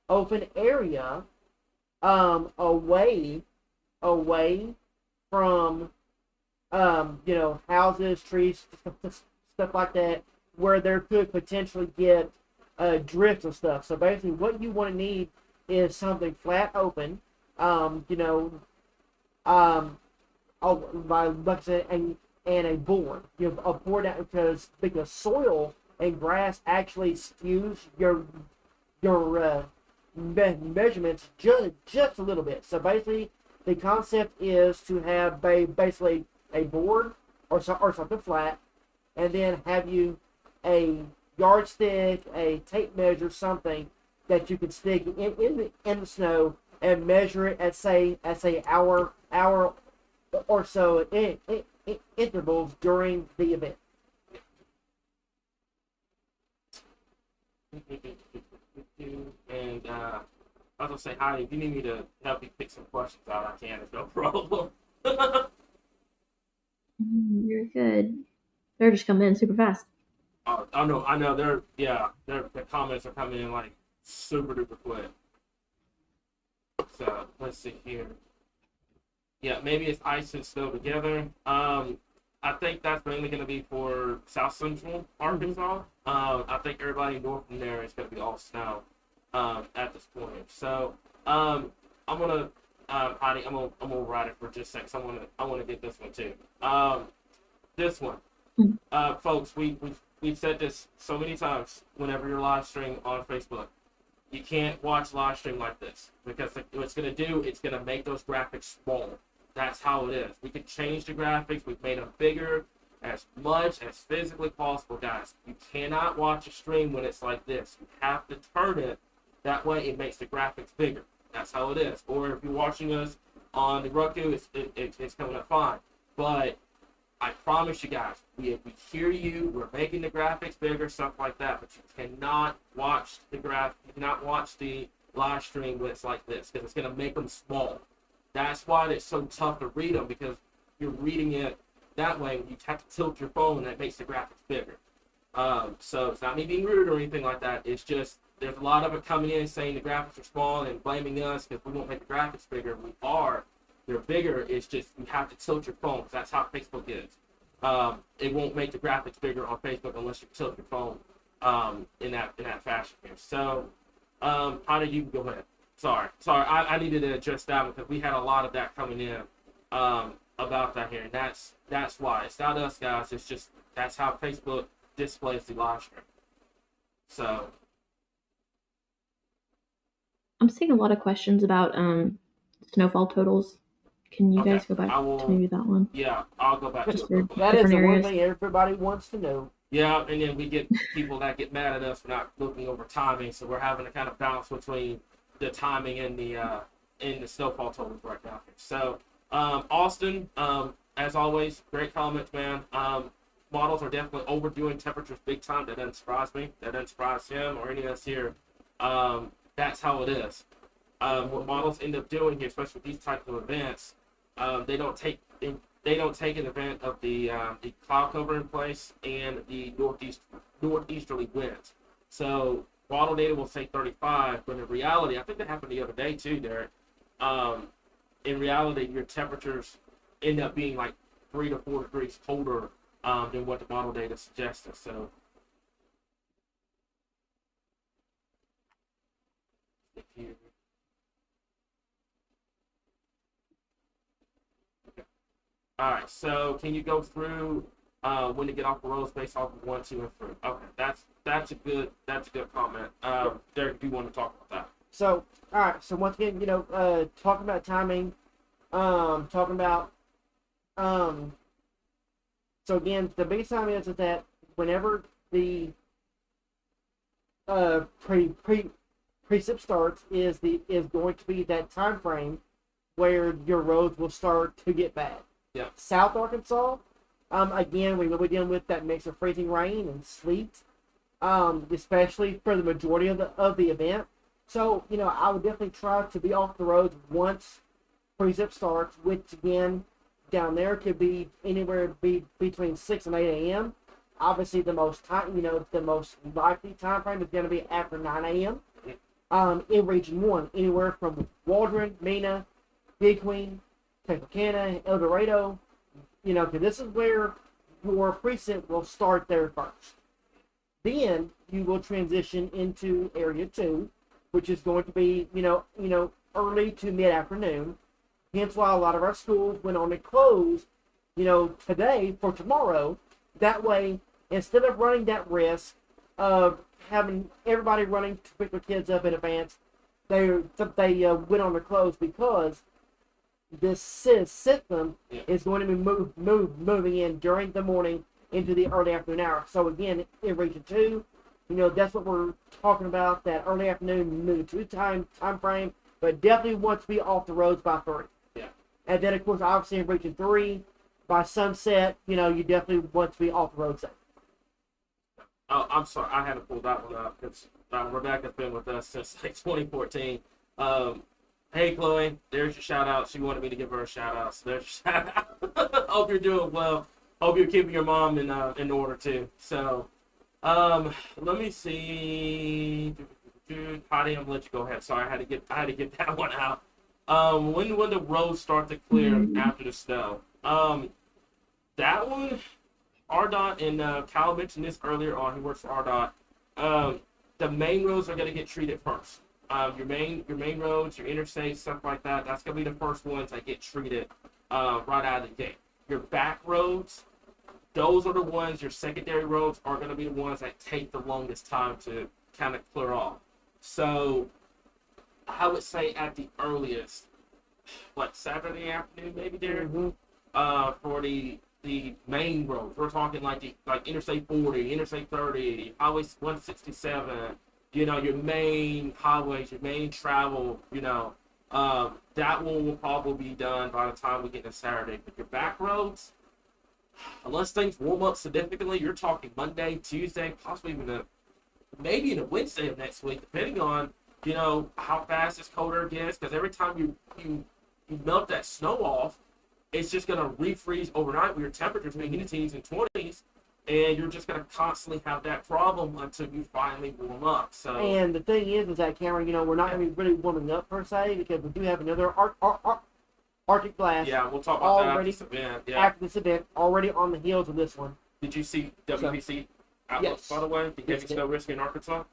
open area, away from houses, trees, stuff like that, where there could potentially get drift and stuff. So basically, what you want to need is something flat open, you know, um, by like I said, and a board. You know, a board that because soil and grass actually skews your measurements just a little bit. So basically, the concept is to have basically a board or something flat, and then have you a yardstick, a tape measure, something that you can stick in the snow and measure it at say hour or so intervals during the event. And I was gonna say, Heidi, if you need me to help you pick some questions out, I can. It's no problem. You're good. They're just coming in super fast. I know. The comments are coming in like super duper quick. So let's see here. Yeah, maybe it's ice and snow together. I think that's mainly going to be for South Central Arkansas. I think everybody north from there is going to be all snow at this point. So I'm gonna, Heidi, I'm gonna write it for just a second. I want to get this one too. This one, folks, we've said this so many times. Whenever you're live streaming on Facebook, you can't watch live stream like this because what it's gonna do, it's gonna make those graphics smaller. That's how it is. We can change the graphics. We've made them bigger as much as physically possible, guys. You cannot watch a stream when it's like this. You have to turn it. That way it makes the graphics bigger. That's how it is. Or if you're watching us on the Roku, it's coming up fine. But I promise you guys, we hear you. We're making the graphics bigger, stuff like that. But you cannot watch the You cannot watch the live stream when it's like this because it's going to make them small. That's why it's so tough to read them because you're reading it that way. You have to tilt your phone, and that makes the graphics bigger. So it's not me being rude or anything like that. It's just there's a lot of it coming in saying the graphics are small and blaming us because we won't make the graphics bigger. We are. They're bigger. It's just you have to tilt your phone because that's how Facebook is. It won't make the graphics bigger on Facebook unless you tilt your phone in that fashion here. So how did you go ahead? Sorry. I needed to adjust that because we had a lot of that coming in about that here, and that's why it's not us guys. It's just that's how Facebook displays the live stream. So I'm seeing a lot of questions about snowfall totals. Can you guys go back to maybe that one? Yeah, I'll go back to it. That is the one thing everybody wants to know. Yeah, and then we get people that get mad at us for not looking over timing, so we're having to kind of balance between the timing and the snowfall totals right now. So Austin, as always, great comments, man. Models are definitely overdoing temperatures big time. That doesn't surprise me. That doesn't surprise him or any of us here. That's how it is. What models end up doing here, especially with these types of events, they don't take an event of the cloud cover in place and the northeasterly winds. So model data will say 35, but in reality, I think that happened the other day too, Derek. In reality, your temperatures end up being like 3 to 4 degrees colder than what the model data suggested. So here. All right, so can you go through when to get off the roads based off of 1, 2, and 3? Okay, that's a good comment. Derek, do you want to talk about that? So, all right. So once again, talking about timing, talking about, so again, the biggest time is that whenever the precip starts is going to be that time frame where your roads will start to get bad. Yeah. South Arkansas, again, we will be dealing with that mix of freezing rain and sleet, especially for the majority of the event. So, I would definitely try to be off the roads once precip starts, which again, down there could be anywhere between 6 and 8 a.m. Obviously, the most likely time frame is going to be after 9 a.m. In Region 1, anywhere from Waldron, Mena, Big Queen, Texarkana, El Dorado, because this is where your precip will start there first. Then you will transition into Area 2, which is going to be, early to mid-afternoon. Hence why a lot of our schools went on to close, today for tomorrow. That way, instead of running that risk of having everybody running to pick their kids up in advance, they went on to close because this system is going to be moving in during the morning into the early afternoon hour. So again, in Region 2, that's what we're talking about, that early afternoon, noon 2 time frame, but definitely want to be off the roads by 3. Yeah. And then, of course, obviously in Region 3, by sunset, you definitely want to be off the road safe. Oh, I'm sorry, I had to pull that one up because Rebecca's been with us since like 2014. Hey, Chloe, there's your shout out. She wanted me to give her a shout out, so there's your shout out. Hope you're doing well. Hope you're keeping your mom in order too. So, let me see. Heidi, I'm gonna let you go ahead. Sorry, I had to get that one out. When the roads start to clear after the snow? That one, RDOT and Cal mentioned this earlier on. He works for RDOT. The main roads are gonna get treated first. Your main roads, your interstates, stuff like that. That's gonna be the first ones that get treated right out of the gate. Your back roads, those are the ones. Your secondary roads are gonna be the ones that take the longest time to kind of clear off. So I would say at the earliest, Saturday afternoon maybe, Derek, for the main roads. We're talking like Interstate 40, Interstate 30, Highway 167. Your main highways, your main travel. That one will probably be done by the time we get to Saturday. But your back roads, unless things warm up significantly, you're talking Monday, Tuesday, possibly even maybe in a Wednesday of next week, depending on how fast this cold air gets. Because every time you melt that snow off, it's just gonna refreeze overnight with your temperatures being in the teens and 20s, and you're just gonna constantly have that problem until you finally warm up. So, and the thing is that Cameron, we're not gonna be really warming up per se, because we do have another Arctic blast. Yeah, we'll talk about that after this event. Yeah. After this event, already on the heels of this one. Did you see WPC outlooks, by the way? The heavy snow risk in Arkansas?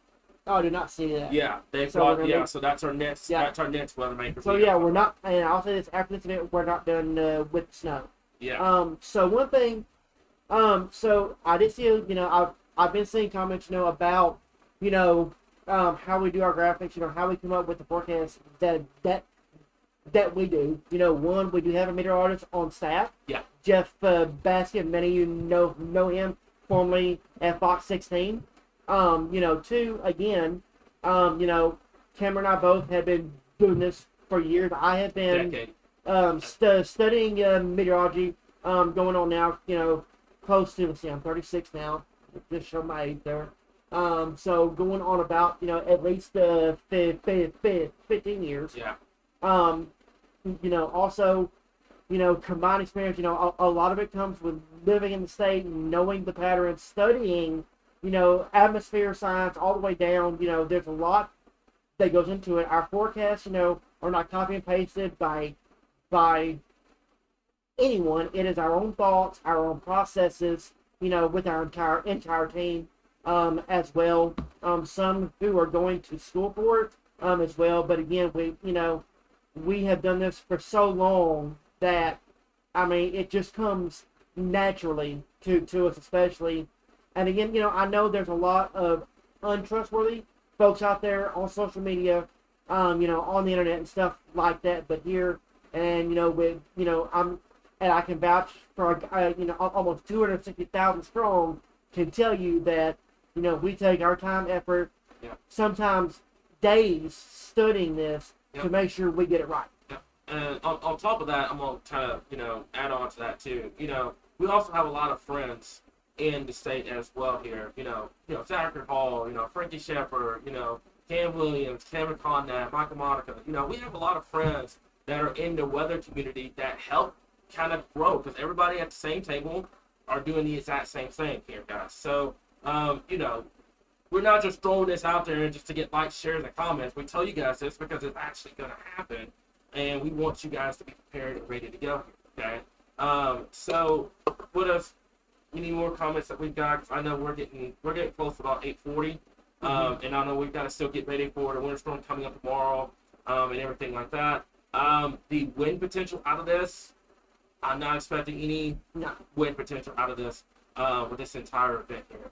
Oh, I did not see that. Yeah, so that's our next. Yeah. That's our next weather maker. So yeah, we're not, and I'll say this, after this event, we're not done with the snow. Yeah. So one thing, so I did see, I've been seeing comments, about, how we do our graphics, how we come up with the forecast that we do. One, we do have a meteorologist on staff. Yeah. Jeff Baskin, many of you know him formerly at Fox 16. Two, again, Cameron and I both have been doing this for years. I have been studying meteorology, going on now, close to, let's see, I'm 36 now. Just show my age there. So going on about, at least 15 years. Yeah. Also, combined experience, a lot of it comes with living in the state, knowing the patterns, studying, atmosphere science all the way down. There's a lot that goes into it. Our forecasts, are not copy and pasted by anyone. It is our own thoughts, our own processes, with our entire team, as well. Some who are going to school for it, as well. But again, we have done this for so long that, it just comes naturally to us, especially. And again, I know there's a lot of untrustworthy folks out there on social media, on the internet and stuff like that. But here, and I can vouch for, almost 260,000 strong, can tell you that, we take our time, effort, sometimes days studying this to make sure we get it right. And on top of that, I'm going to kind of, add on to that too. We also have a lot of friends in the state as well here. Zachary Hall, Frankie Shepard, Cam Williams, Cameron Condon, Michael Monica. We have a lot of friends that are in the weather community that help kind of grow, because everybody at the same table are doing the exact same thing here, guys. So, we're not just throwing this out there just to get likes, shares, and comments. We tell you guys this because it's actually going to happen, and we want you guys to be prepared and ready to go here, okay? So, what else? Any more comments that we've got? 'Cause I know we're getting close to about 8:40. And I know we've got to still get ready for the winter storm coming up tomorrow, and everything like that. The wind potential out of this, I'm not expecting any wind potential out of this with this entire event here.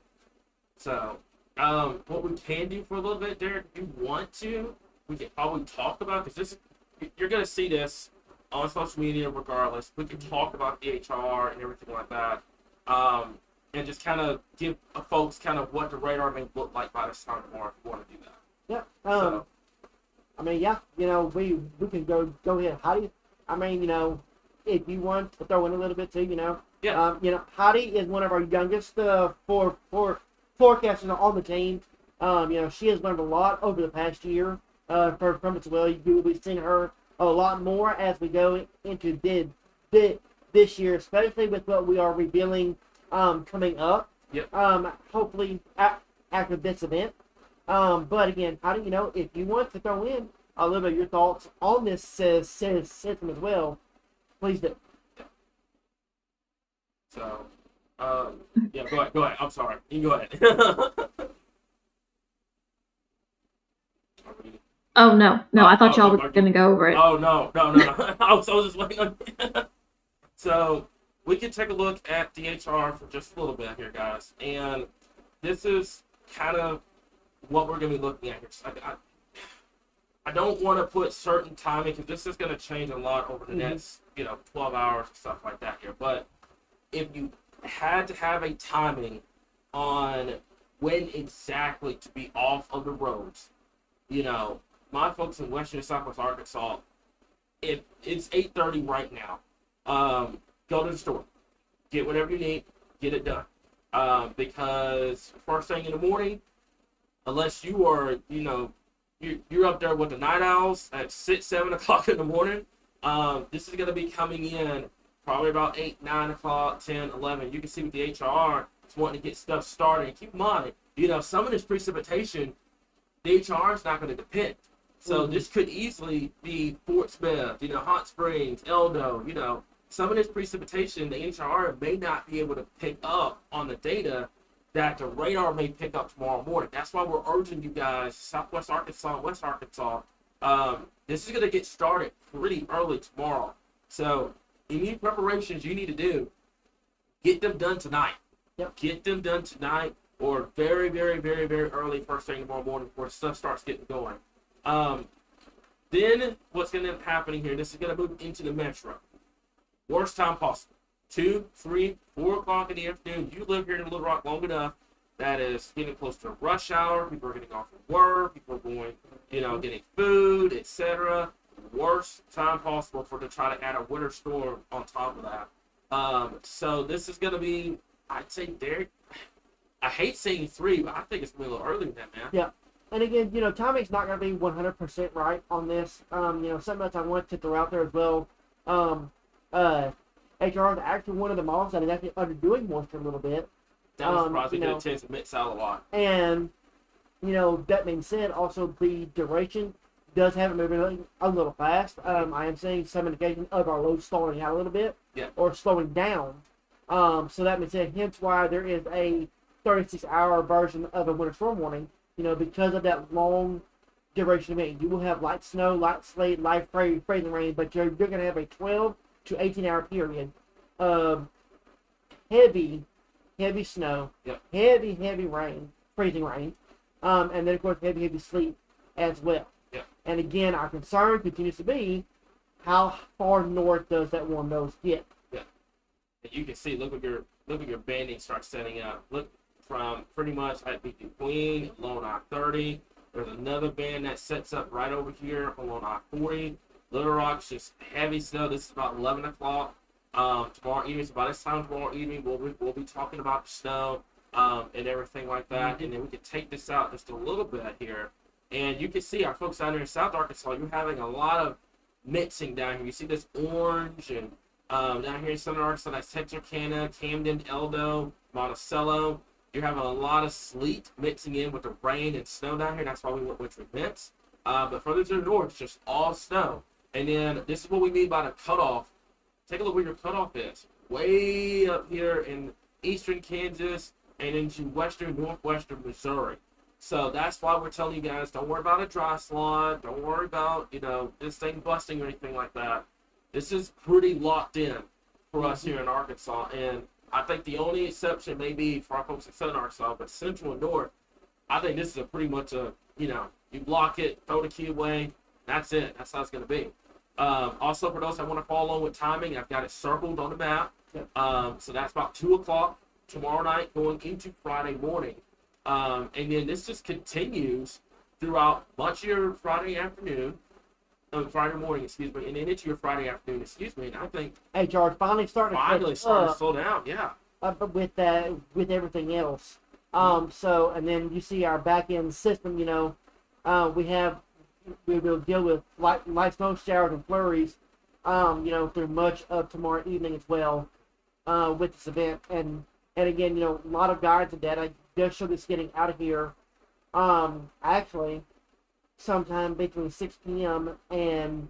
So, what we can do for a little bit, Derek, if you want to, we can probably talk about, because you're going to see this on social media regardless. We can talk about the HR and everything like that, and just kind of give folks kind of what the radar may look like by this time tomorrow if you want to do that. Yeah. I mean, yeah, we can go ahead. Heidi, I mean, if you want to throw in a little bit too, Yeah. Heidi is one of our youngest for forecasters on the team. She has learned a lot over the past year from it as well. You will be seeing her a lot more as we go into this year, especially with what we are revealing coming up. Yep. Hopefully after this event. But again, Heidi, if you want to throw in a little bit of your thoughts on this system as well, please do. So, yeah, go ahead. I'm sorry. You can go ahead. Oh, no. I thought y'all were going to go over it. Oh, no. I was just waiting on you. So, we can take a look at DHR for just a little bit here, guys. And this is kind of what we're going to be looking at here. So I don't want to put certain timing, because this is going to change a lot over the next, 12 hours and stuff like that here. But if you had to have a timing on when exactly to be off of the roads, my folks in western and southwest Arkansas, if it's 8:30 right now, go to the store, get whatever you need, get it done. Because first thing in the morning, unless you are, you're up there with the night owls at 6, 7 o'clock in the morning, this is going to be coming in probably about 8, 9 o'clock, 10, 11. You can see with the HR, it's wanting to get stuff started. And keep in mind, some of this precipitation, the HR is not going to depend. So this could easily be Fort Smith, Hot Springs, Eldo, some of this precipitation, the HR may not be able to pick up on the data that the radar may pick up tomorrow morning. That's why we're urging you guys, Southwest Arkansas, West Arkansas, this is going to get started pretty early tomorrow. So any preparations you need to do, get them done tonight. Yep. Get them done tonight, or very, very, very, very early first thing tomorrow morning before stuff starts getting going. Then what's going to end up happening here, this is going to move into the metro. Worst time possible. 2, 3, 4 o'clock in the afternoon. You live here in Little Rock long enough, that is getting close to rush hour. People are getting off of work. People are going, getting food, etc. Worst time possible to try to add a winter storm on top of that. So this is going to be, I'd say, Derek, I hate saying 3, but I think it's going to be a little earlier than that, man. Yeah. And again, timing's not going to be 100% right on this. Something else I wanted to throw out there as well. HR is actually one of the models that is actually underdoing moisture a little bit. That was probably going to mix out a lot. And, that being said, also the duration does have it moving a little fast. I am seeing some indication of our load slowing out a little bit. Yeah. Or slowing down. So that being said, hence why there is a 36-hour version of a winter storm warning, because of that long duration event. You will have light snow, light sleet, light freezing rain, but you're going to have a 12 to 18-hour period of heavy snow, yep. heavy rain, freezing rain, and then, of course, heavy sleet as well. Yep. And again, our concern continues to be how far north does that warm nose get? Yeah. And you can see, look at your banding start setting up. Look from pretty much at between along I-30. There's another band that sets up right over here along I-40. Little Rock's just heavy snow. This is about 11 o'clock tomorrow evening. So by this time tomorrow evening, we'll be talking about the snow and everything like that. Mm-hmm. And then we can take this out just a little bit here. And you can see our folks down here in South Arkansas, you're having a lot of mixing down here. You see this orange and down here in Southern Arkansas, that's Texarkana, Camden, Eldo, Monticello. You're having a lot of sleet mixing in with the rain and snow down here. That's why we went with mix. But further to the north, it's just all snow. And then this is what we mean by the cutoff. Take a look where your cutoff is. Way up here in eastern Kansas and into western, northwestern Missouri. So that's why we're telling you guys, don't worry about a dry slot. Don't worry about, this thing busting or anything like that. This is pretty locked in for us here in Arkansas. And I think the only exception may be for our folks in Southern Arkansas, but Central and North, I think this is pretty much you block it, throw the key away. That's it. That's how it's going to be. Also, for those that want to follow along with timing, I've got it circled on the map. So that's about 2 o'clock tomorrow night going into Friday morning. And then this just continues throughout much of your Friday morning, excuse me, and then into your Friday afternoon, excuse me. And I think Hey, George, finally starting to slow down, yeah. With everything else. So, and then you see our back end system, we will deal with light snow showers and flurries, through much of tomorrow evening as well, with this event. And again, a lot of guides and data does show this getting out of here, actually, sometime between 6 p.m. and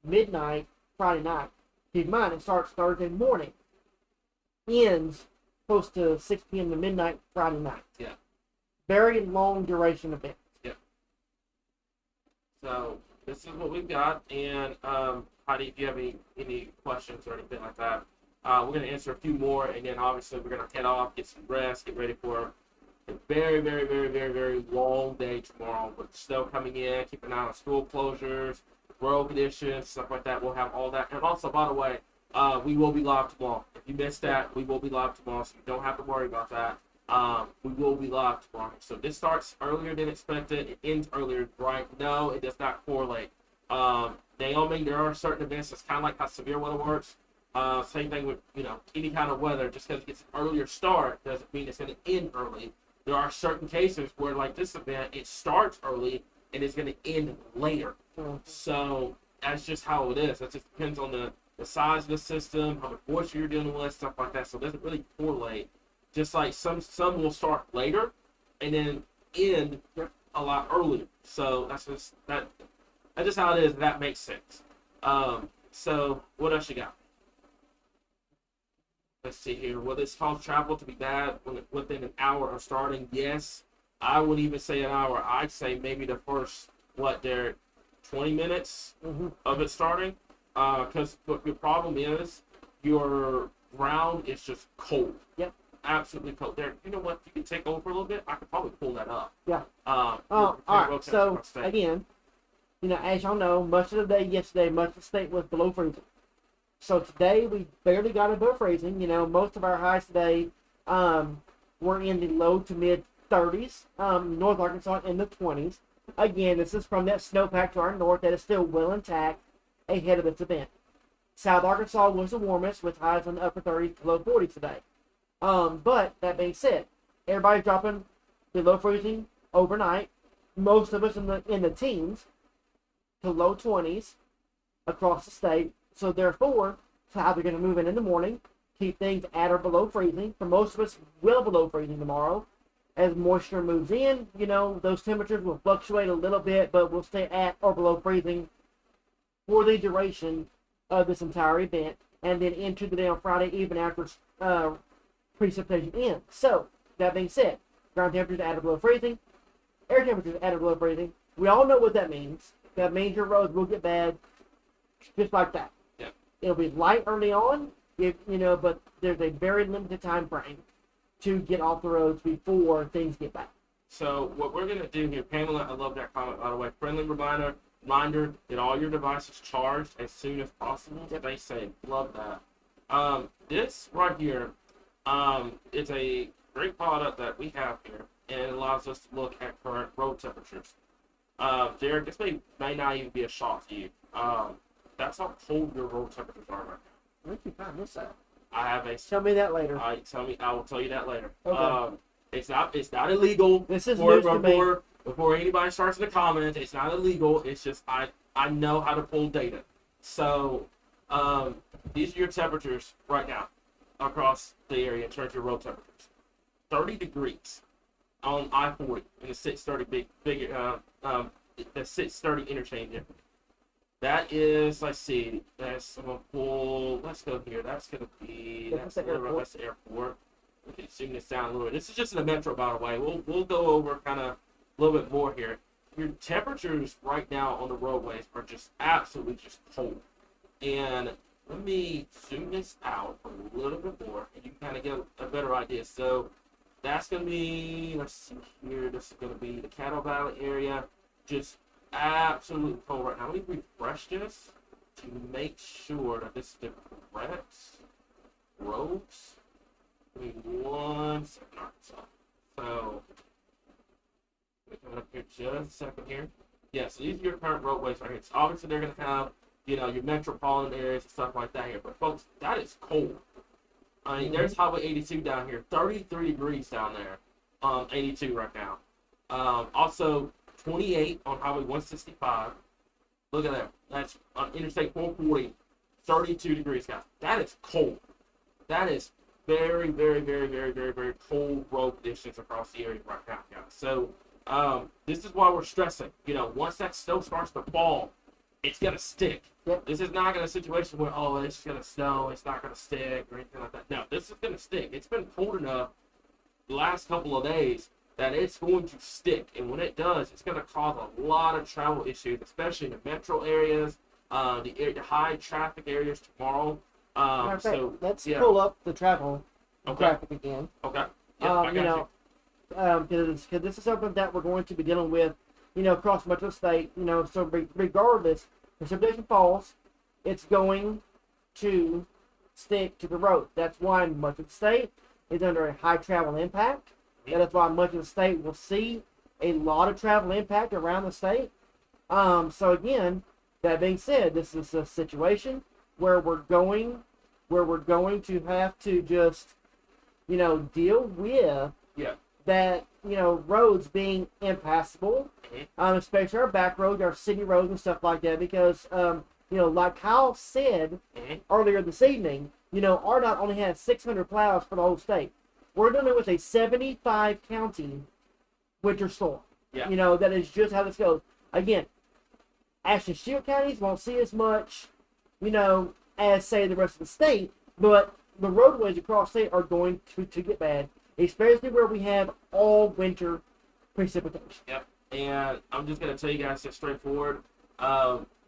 midnight Friday night. Keep in mind, it starts Thursday morning, ends close to 6 p.m. to midnight Friday night. Yeah. Very long duration event. Yeah. So this is what we've got, and Heidi, if you have any questions or anything like that, we're gonna answer a few more, and then obviously we're gonna head off, get some rest, get ready for a very, very, very, very, very long day tomorrow with snow coming in. Keep an eye on school closures, road conditions, stuff like that. We'll have all that, and also, by the way, we will be live tomorrow. If you missed that, we will be live tomorrow, so you don't have to worry about that. We will be live tomorrow. So this starts earlier than expected. It ends earlier, right? No, it does not correlate. Naomi, there are certain events that's kind of like how severe weather works. Same thing with, any kind of weather. Just because it gets an earlier start doesn't mean it's going to end early. There are certain cases where, like this event, it starts early and it's going to end later. So that's just how it is. That just depends on the size of the system, how much moisture you're dealing with, stuff like that. So it doesn't really correlate. Just like some will start later and then end a lot earlier. So that's just how it is. That makes sense. So what else you got? Let's see here. Will this cause travel to be bad within an hour of starting? Yes. I would even say an hour. I'd say maybe the first, 20 minutes of it starting. Because the problem is your ground is just cold. Yep. Absolutely cold. There, you know what? You can take over for a little bit. I could probably pull that up. Yeah. All right. So, again, as y'all know, much of the day yesterday, much of the state was below freezing. So today we barely got above freezing. Most of our highs today were in the low to mid 30s. North Arkansas in the 20s. Again, this is from that snowpack to our north that is still well intact ahead of this event. South Arkansas was the warmest with highs in the upper 30s to low 40s today. But that being said, everybody's dropping below freezing overnight. Most of us in the teens to low 20s across the state. So therefore, how they're going to move in the morning, keep things at or below freezing. For most of us, well below freezing tomorrow. As moisture moves in, those temperatures will fluctuate a little bit, but will stay at or below freezing for the duration of this entire event, and then into the day on Friday, even after precipitation ends. So, that being said, ground temperatures at or below freezing, air temperatures at or below freezing. We all know what that means. That means your roads will get bad, just like that. Yeah. It'll be light early on, but there's a very limited time frame to get off the roads before things get bad. So what we're going to do here, Pamela, I love that comment, by the way. Friendly reminder, get all your devices charged as soon as possible. Yep. Stay safe. Love that. This right here is a great product that we have here, and it allows us to look at current road temperatures. Derek, this may not even be a shock to you. That's how cold your road temperatures are right now. Where did you find this out? I have a. Tell me that later. I will tell you that later. Okay. It's not illegal. This is news to me. Before anybody starts in the comments, it's not illegal. It's just I know how to pull data. So these are your temperatures right now across the area in terms of your road temperatures. 30 degrees on I-40 in the 630 the 630 interchange. That is, let's see, let's go here. That's the airport. We can zoom this down a little bit. This is just in the metro, by the way. We'll go over kind of a little bit more here. Your temperatures right now on the roadways are just absolutely just cold. And let me zoom this out a little bit more, and you can kind of get a better idea. So that's going to be, let's see here, this is going to be the Cattle Valley area. Just absolutely cold right now. Let me refresh this to make sure that this is the correct roads. Give me 1 second, Arkansas. So, coming up here just a second here. Yeah, so these are your current roadways right here. So obviously they're going to have, your metropolitan areas and stuff like that here. But folks, that is cold. I mean, there's Highway 82 down here, 33 degrees down there, 82 right now. Also, 28 on Highway 165. Look at that. That's on Interstate 440, 32 degrees, guys. That is cold. That is very, very, very, very, very, very cold road conditions across the area right now, guys. So, this is why we're stressing. Once that snow starts to fall, it's going to stick. Yep. This is not going to a situation where, oh, it's just going to snow, it's not going to stick, or anything like that. No, this is going to stick. It's been cold enough the last couple of days that it's going to stick. And when it does, it's going to cause a lot of travel issues, especially in the metro areas, the high traffic areas tomorrow. Let's pull up the travel Okay. graphic again. Okay. Yep, I got you. Because this is something that we're going to be dealing with, across much of the state. So regardless, precipitation falls, it's going to stick to the road. That's why much of the state is under a high travel impact. That is why much of the state will see a lot of travel impact around the state. So again, that being said, this is a situation where we're going to have to just, deal with that, roads being impassable, especially our back roads, our city roads and stuff like that, because, like Kyle said earlier this evening, RDOT only has 600 plows for the whole state. We're doing it with a 75 county winter storm. Yeah. That is just how this goes. Again, Ashland Shield counties won't see as much, as say the rest of the state, but the roadways across the state are going to get bad, especially where we have all winter precipitation. Yep. And I'm just going to tell you guys just straightforward.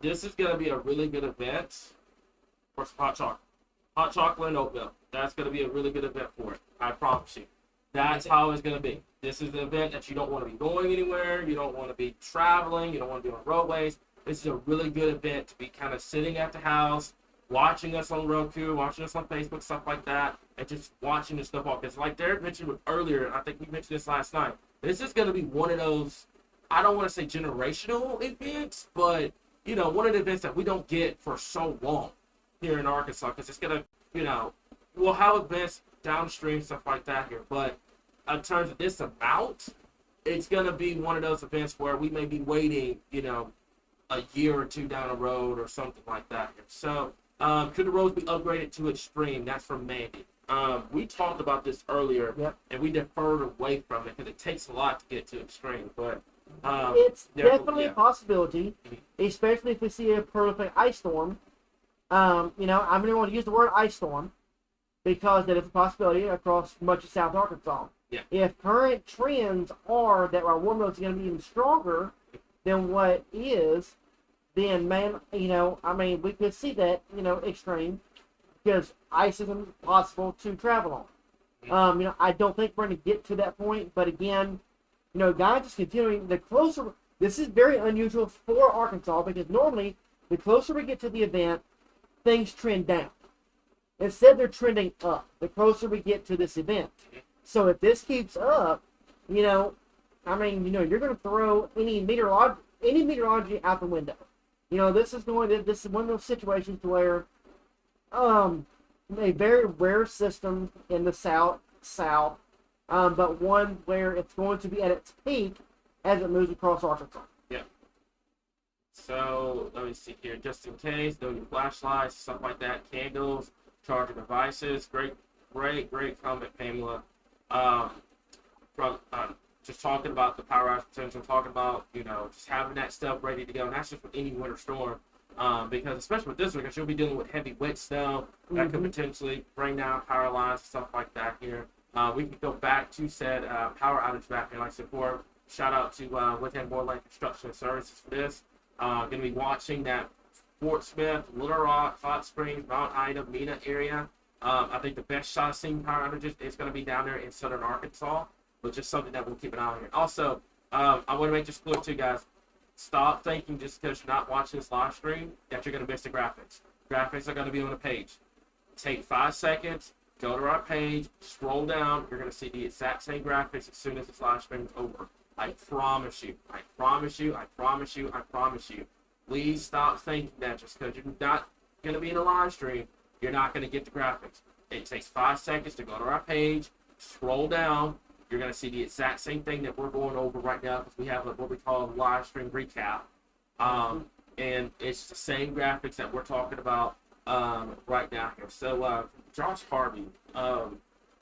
This is going to be a really good event for some hot chocolate. Hot chocolate and oatmeal. That's going to be a really good event for it. I promise you. That's how it's going to be. This is an event that you don't want to be going anywhere. You don't want to be traveling. You don't want to be on roadways. This is a really good event to be kind of sitting at the house, watching us on Roku, watching us on Facebook, stuff like that, and just watching this stuff off. Because like Derek mentioned earlier, I think we mentioned this last night, this is going to be one of those, I don't want to say generational events, but, one of the events that we don't get for so long here in Arkansas, because it's going to, we'll have events downstream, stuff like that here, but in terms of this amount, it's going to be one of those events where we may be waiting, a year or two down the road or something like that here. So, could the roads be upgraded to extreme? That's from Mandy. We talked about this earlier, and we deferred away from it because it takes a lot to get to extreme. But it's definitely a possibility, especially if we see a prolific ice storm. I'm going to want to use the word ice storm because that is a possibility across much of South Arkansas. Yeah. If current trends are that our warm loads are going to be even stronger than what is, then we could see that, extreme, because ice isn't possible to travel on. I don't think we're going to get to that point, but again, guys, just continuing, this is very unusual for Arkansas, because normally, the closer we get to the event, things trend down. Instead, they're trending up, the closer we get to this event. So if this keeps up, you're going to throw any meteorology out the window. This is one of those situations where a very rare system in the south, but one where it's going to be at its peak as it moves across Arkansas. Yeah. So let me see here, just in case, know your flashlights, stuff like that, candles, charging devices. Great comment, Pamela. From just talking about the power outage potential, talking about, just having that stuff ready to go. And that's just with any winter storm. Because especially with this one, because you'll be dealing with heavy wet snow that could potentially bring down power lines and stuff like that here. We can go back to said power outage mapping, like I said before. shout out to Within Borderland Construction Services for this. Going to be watching that Fort Smith, Little Rock, Hot Springs, Mount Ida, Mena area. I think the best shot of seeing power outages is going to be down there in southern Arkansas, which is something that we'll keep an eye on here. Also, I want to make this clear too, guys. Stop thinking just because you're not watching this live stream that you're going to miss the graphics. Graphics are going to be on the page. Take 5 seconds, go to our page, scroll down. You're going to see the exact same graphics as soon as this live stream is over. I promise you. I promise you. I promise you. I promise you. Please stop thinking that just because you're not going to be in a live stream, you're not going to get the graphics. It takes 5 seconds to go to our page, scroll down. You're going to see the exact same thing that we're going over right now because we have what we call a live stream recap. And it's the same graphics that we're talking about right now here. So, Josh Harvey,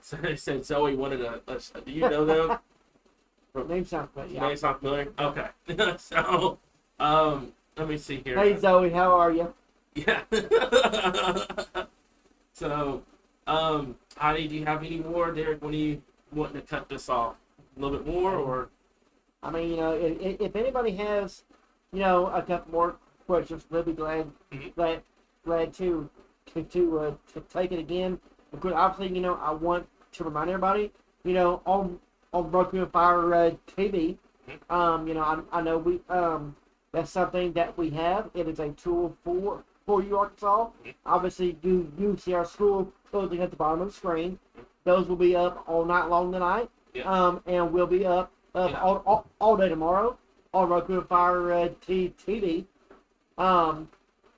said Zoe wanted do you know them? Name sounds familiar. Name sounds familiar? Okay. So, let me see here. Hey Zoe, how are you? Yeah. So, Heidi, do you have any more? Derek, when are you wanting to cut this off? A little bit more, or? I mean, if anybody has, a couple more questions, we'll be glad to take it again. Because obviously, I want to remind everybody, on Roku and Fire TV, I know we that's something that we have. It is a tool for you, Arkansas. Obviously, you see our school clothing at the bottom of the screen. Those will be up all night long tonight, and we'll be up all day tomorrow on Roku and Fire TV.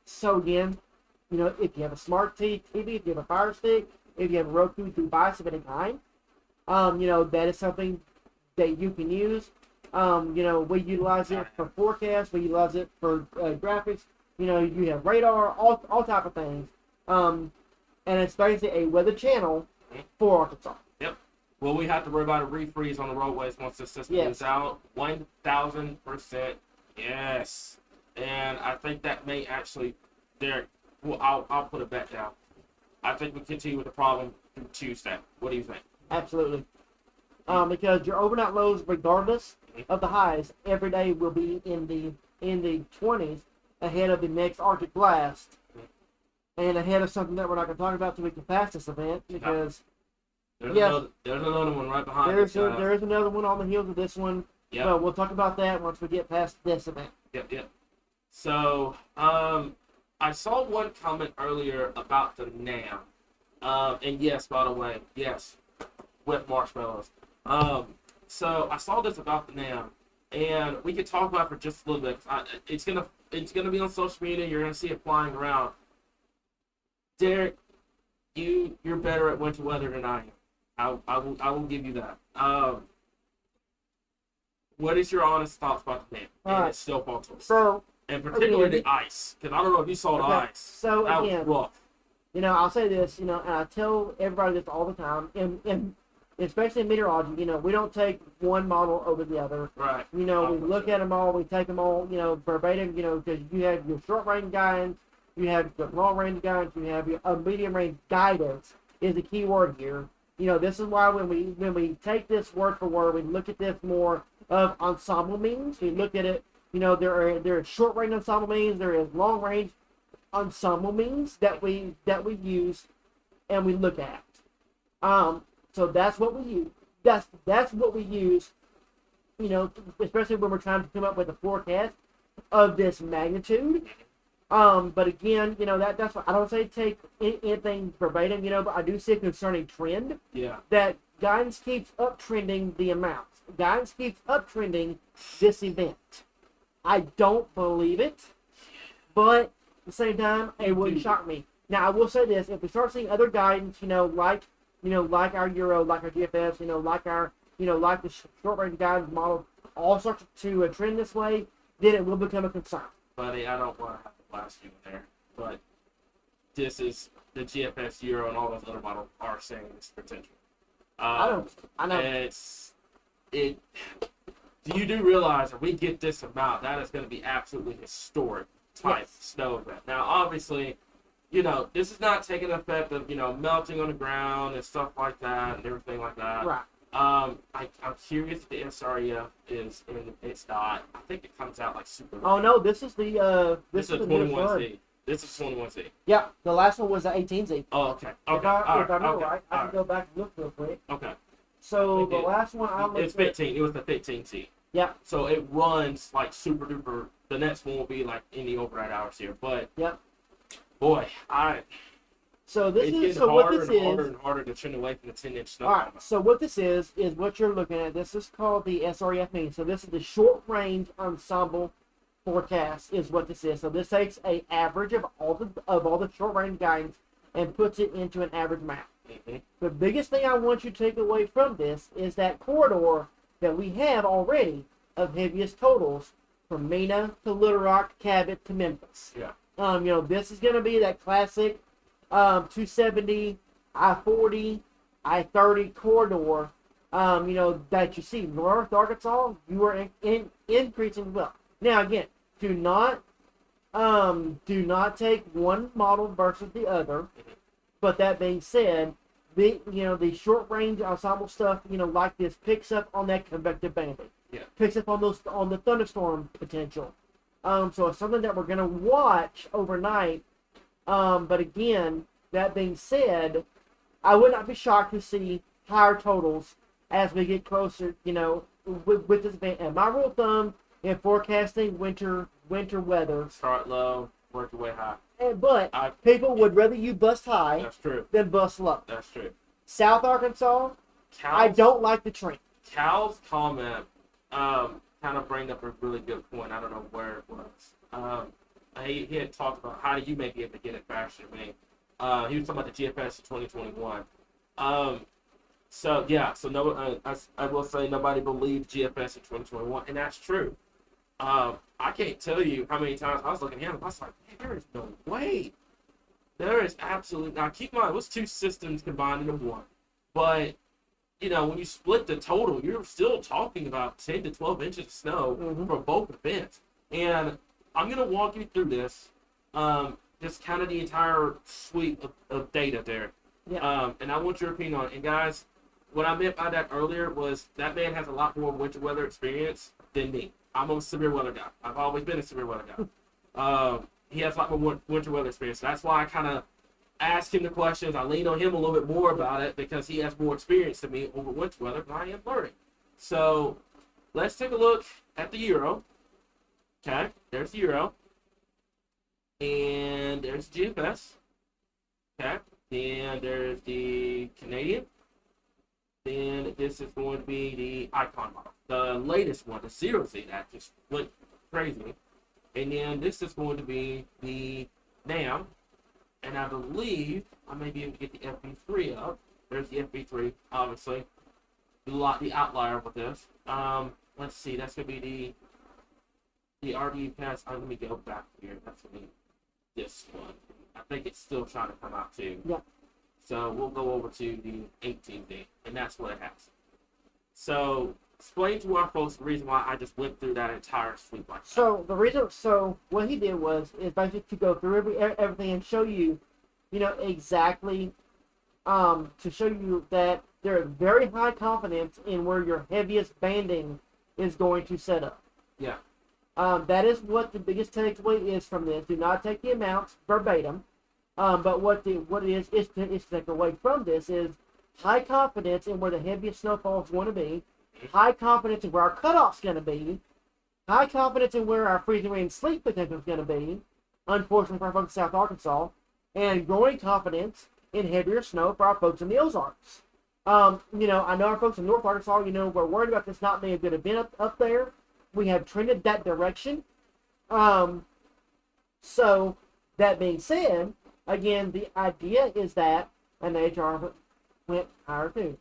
So again, if you have a smart TV, if you have a Fire Stick, if you have a Roku device of any kind, that is something that you can use. We utilize it for forecasts, we utilize it for graphics. You have radar, all type of things. And it's basically a weather channel for Arkansas. Yep. Will we have to worry about a refreeze on the roadways once the system is out? 1,000%. Yes. And I think that may actually, Derek, well, I'll put a bet down. I think we continue with the problem through Tuesday. What do you think? Absolutely. Because your overnight lows, regardless of the highs, every day will be in the 20s ahead of the next Arctic blast. And ahead of something that we're not going to talk about until we can pass this event, because there's another one right behind us. There is another one on the heels of this one. Yep. So we'll talk about that once we get past this event. Yep. So, I saw one comment earlier about the NAM. And yes, by the way, yes, with marshmallows. So I saw this about the NAM, and we could talk about it for just a little bit. It's gonna be on social media. You're gonna see it flying around. Derek, you're better at winter weather than I am. I will give you that. What is your honest thoughts about the NAM and its snowfall tools? So, and particularly the ice, because I don't know if you saw the ice. So that again, was rough. I'll say this, and I tell everybody this all the time, and especially in meteorology, we don't take one model over the other. Right. We look at them all, we take them all, verbatim, because you have your short range guidance, you have your long range guidance, you have your medium range guidance is the key word here. This is why when we take this word for word, we look at this more of ensemble means. We look at it, there are short range ensemble means, there is long range ensemble means that we use and we look at. So that's what we use. That's what we use, especially when we're trying to come up with a forecast of this magnitude. But again, that's what I don't say take anything verbatim, but I do see a concerning trend. Yeah. That guidance keeps uptrending the amounts. Guidance keeps uptrending this event. I don't believe it, but at the same time, it wouldn't shock me. Now, I will say this: if we start seeing other guidance, like our Euro, like our GFS, like the short range guidance model, all starts to trend this way, then it will become a concern. Buddy, I don't want to have to blast you in there, but this is the GFS Euro and all those other models are saying this potential. I know. Do you realize if we get this amount, that is going to be absolutely historic type snow event. Now, obviously, this is not taking effect of, melting on the ground and stuff like that and everything like that. Right. I'm curious if the SREF is in. It's not. I think it comes out like super. Oh no, this is the This is the newest one. 21Z. This is 21Z. Yeah, the last one was the 18Z. Oh, okay. If Okay. I All remember okay. right, I All can go back and look real quick. Okay. So We the did. last one I looked It's 15. It was the 15Z. Yeah. So it runs like super duper. The next one will be like any override hours here, but Yep. boy, So this it's is getting so what harder this and harder is. and harder to trend away from the 10-inch snow. All right. So what this is what you're looking at. This is called the SREF mean. So this is the short range ensemble forecast is what this is. So this takes a average of all the short range guidance and puts it into an average map. Mm-hmm. The biggest thing I want you to take away from this is that corridor that we have already of heaviest totals from Mena to Little Rock, Cabot to Memphis. Yeah. This is going to be that classic 270, I-40, I-30 corridor, that you see. North Arkansas, you are increasing well. Now, again, do not take one model versus the other. But that being said, the short range ensemble stuff, like this, picks up on that convective banding. Yeah. Picks up on the thunderstorm potential. So it's something that we're gonna watch overnight. But again, that being said, I would not be shocked to see higher totals as we get closer. With this event. And my rule of thumb in forecasting winter weather. Start low, work your way high. But people would rather you bust high That's true. than bust low. That's true. South Arkansas, I don't like the trend. Cal's comment kind of bring up a really good point. I don't know where it was. He had talked about how do you maybe able to get it faster than me. He was talking about the GFS in 2021. So no, I will say nobody believed GFS in 2021, and that's true. I can't tell you how many times I was looking at him. I was like, man, there is no way. There is absolutely. Now keep in mind, it was two systems combined into one, but when you split the total, you're still talking about 10 to 12 inches of snow for both events. And I'm going to walk you through this, just kind of the entire suite of data there. Yeah. And I want your opinion on it. And guys, what I meant by that earlier was that man has a lot more winter weather experience than me. I'm a severe weather guy. I've always been a severe weather guy. He has a lot more winter weather experience. That's why I kind of ask him the questions. I lean on him a little bit more about it because he has more experience than me over winter weather, and I am learning. So let's take a look at the Euro. Okay, there's the Euro. And there's the GFS. Okay, then there's the Canadian. Then this is going to be the Icon model. The latest one, the 0Z, that just went crazy. And then this is going to be the NAM. And I believe I may be able to get the FB3 up. There's the FB3, obviously. The outlier with this. Let's see, that's going to be the RDU pass. Let me go back here. That's going to be this one. I think it's still trying to come out too. Yeah. So we'll go over to the 18D, and that's what it has. So explain to our folks the reason why I just went through that entire suite like that. So what he did is basically to go through everything and show you, exactly, to show you that there is very high confidence in where your heaviest banding is going to set up. Yeah. That is what the biggest takeaway is from this. Do not take the amounts verbatim. But what it is to take away from this is high confidence in where the heaviest snowfall is going to be, high confidence in where our cutoff's going to be, high confidence in where our freezing rain sleet potential is going to be, unfortunately for our folks in South Arkansas, and growing confidence in heavier snow for our folks in the Ozarks. I know our folks in North Arkansas, we're worried about this not being a good event up there. We have trended that direction. So, that being said, again, the idea is that, and the HR went higher too.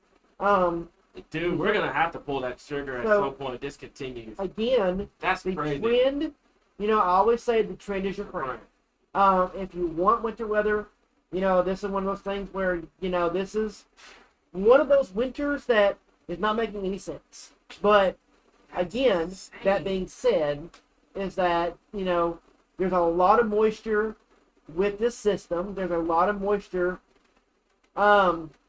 Dude, we're going to have to pull that trigger at some point if this continues. Again, that's the crazy. Trend, I always say the trend is your friend. If you want winter weather, this is one of those things where, this is one of those winters that is not making any sense. But, again, that being said, is that, there's a lot of moisture with this system. There's a lot of moisture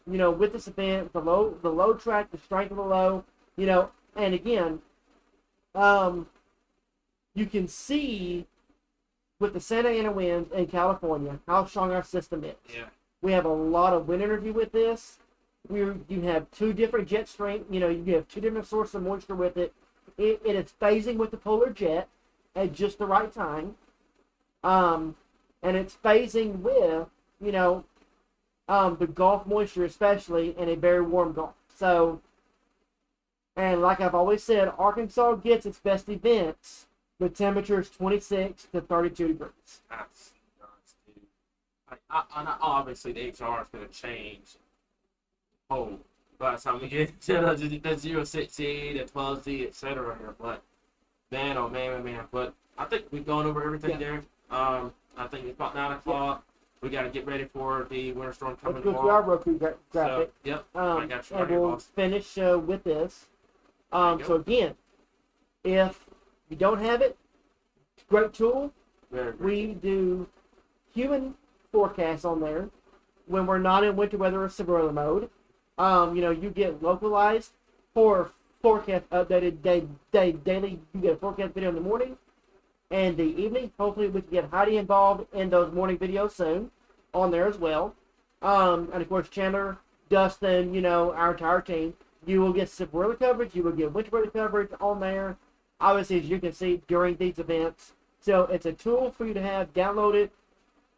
with this event, the low track, the strength of the low, and again, you can see with the Santa Ana winds in California how strong our system is. Yeah. We have a lot of wind energy with this. You have two different jet strength. You have two different sources of moisture with it. It is phasing with the polar jet at just the right time. And it's phasing with, the Gulf moisture, especially in a very warm Gulf. So, and like I've always said, Arkansas gets its best events with temperatures 26 to 32 degrees. That's nuts, dude. Obviously, the HR is going to change. Oh, by the time we get to the 0-6Z, the 12Z, etc. here, but man, oh man. But I think we've gone over everything there. I think it's about 9 o'clock. We got to get ready for the winter storm coming tomorrow. Let's go to our Roku graphic. So, yep. I got you right and here, we'll boss. finish with this. So again, if you don't have it, great tool. Very great. We do human forecasts on there when we're not in winter weather or severe mode. You get localized for forecast updated daily. You get a forecast video in the morning and the evening. Hopefully we can get Heidi involved in those morning videos soon on there as well. And of course Chandler, Dustin, our entire team. You will get severe weather coverage. You will get winter weather coverage on there. Obviously, as you can see during these events. So it's a tool for you to have downloaded,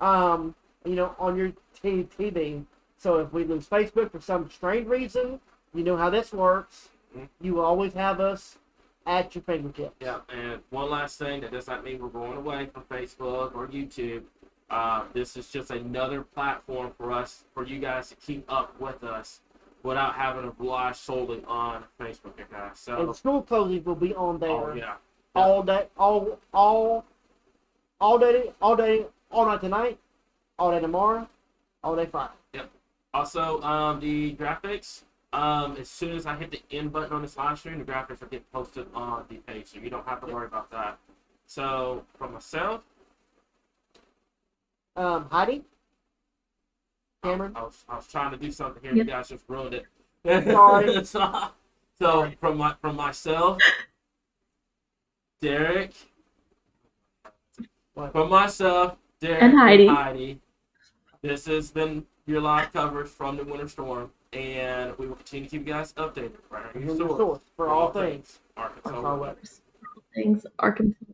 on your TV. So if we lose Facebook for some strange reason, you know how this works. Mm-hmm. You will always have us at your fingertips. Yeah, and one last thing, that does not mean we're going away from Facebook or YouTube. This is just another platform for you guys to keep up with us without having to rely solely on Facebook, guys. So, and school closings will be on there. Oh yeah. All day, all night tonight, all day tomorrow, all day Friday. Yep. Also, the graphics, as soon as I hit the end button on this live stream, the graphics will get posted on the page, so you don't have to worry about that. So, for myself, Heidi, Cameron. I was trying to do something here. Yep. You guys just ruined it. Sorry. So from myself, Derek. What? From myself, Derek, And Heidi. This has been your live coverage from the winter storm, and we will continue to keep you guys updated right here. Your source for all things Arkansas Arkansas weather. weather. Things Arkansas.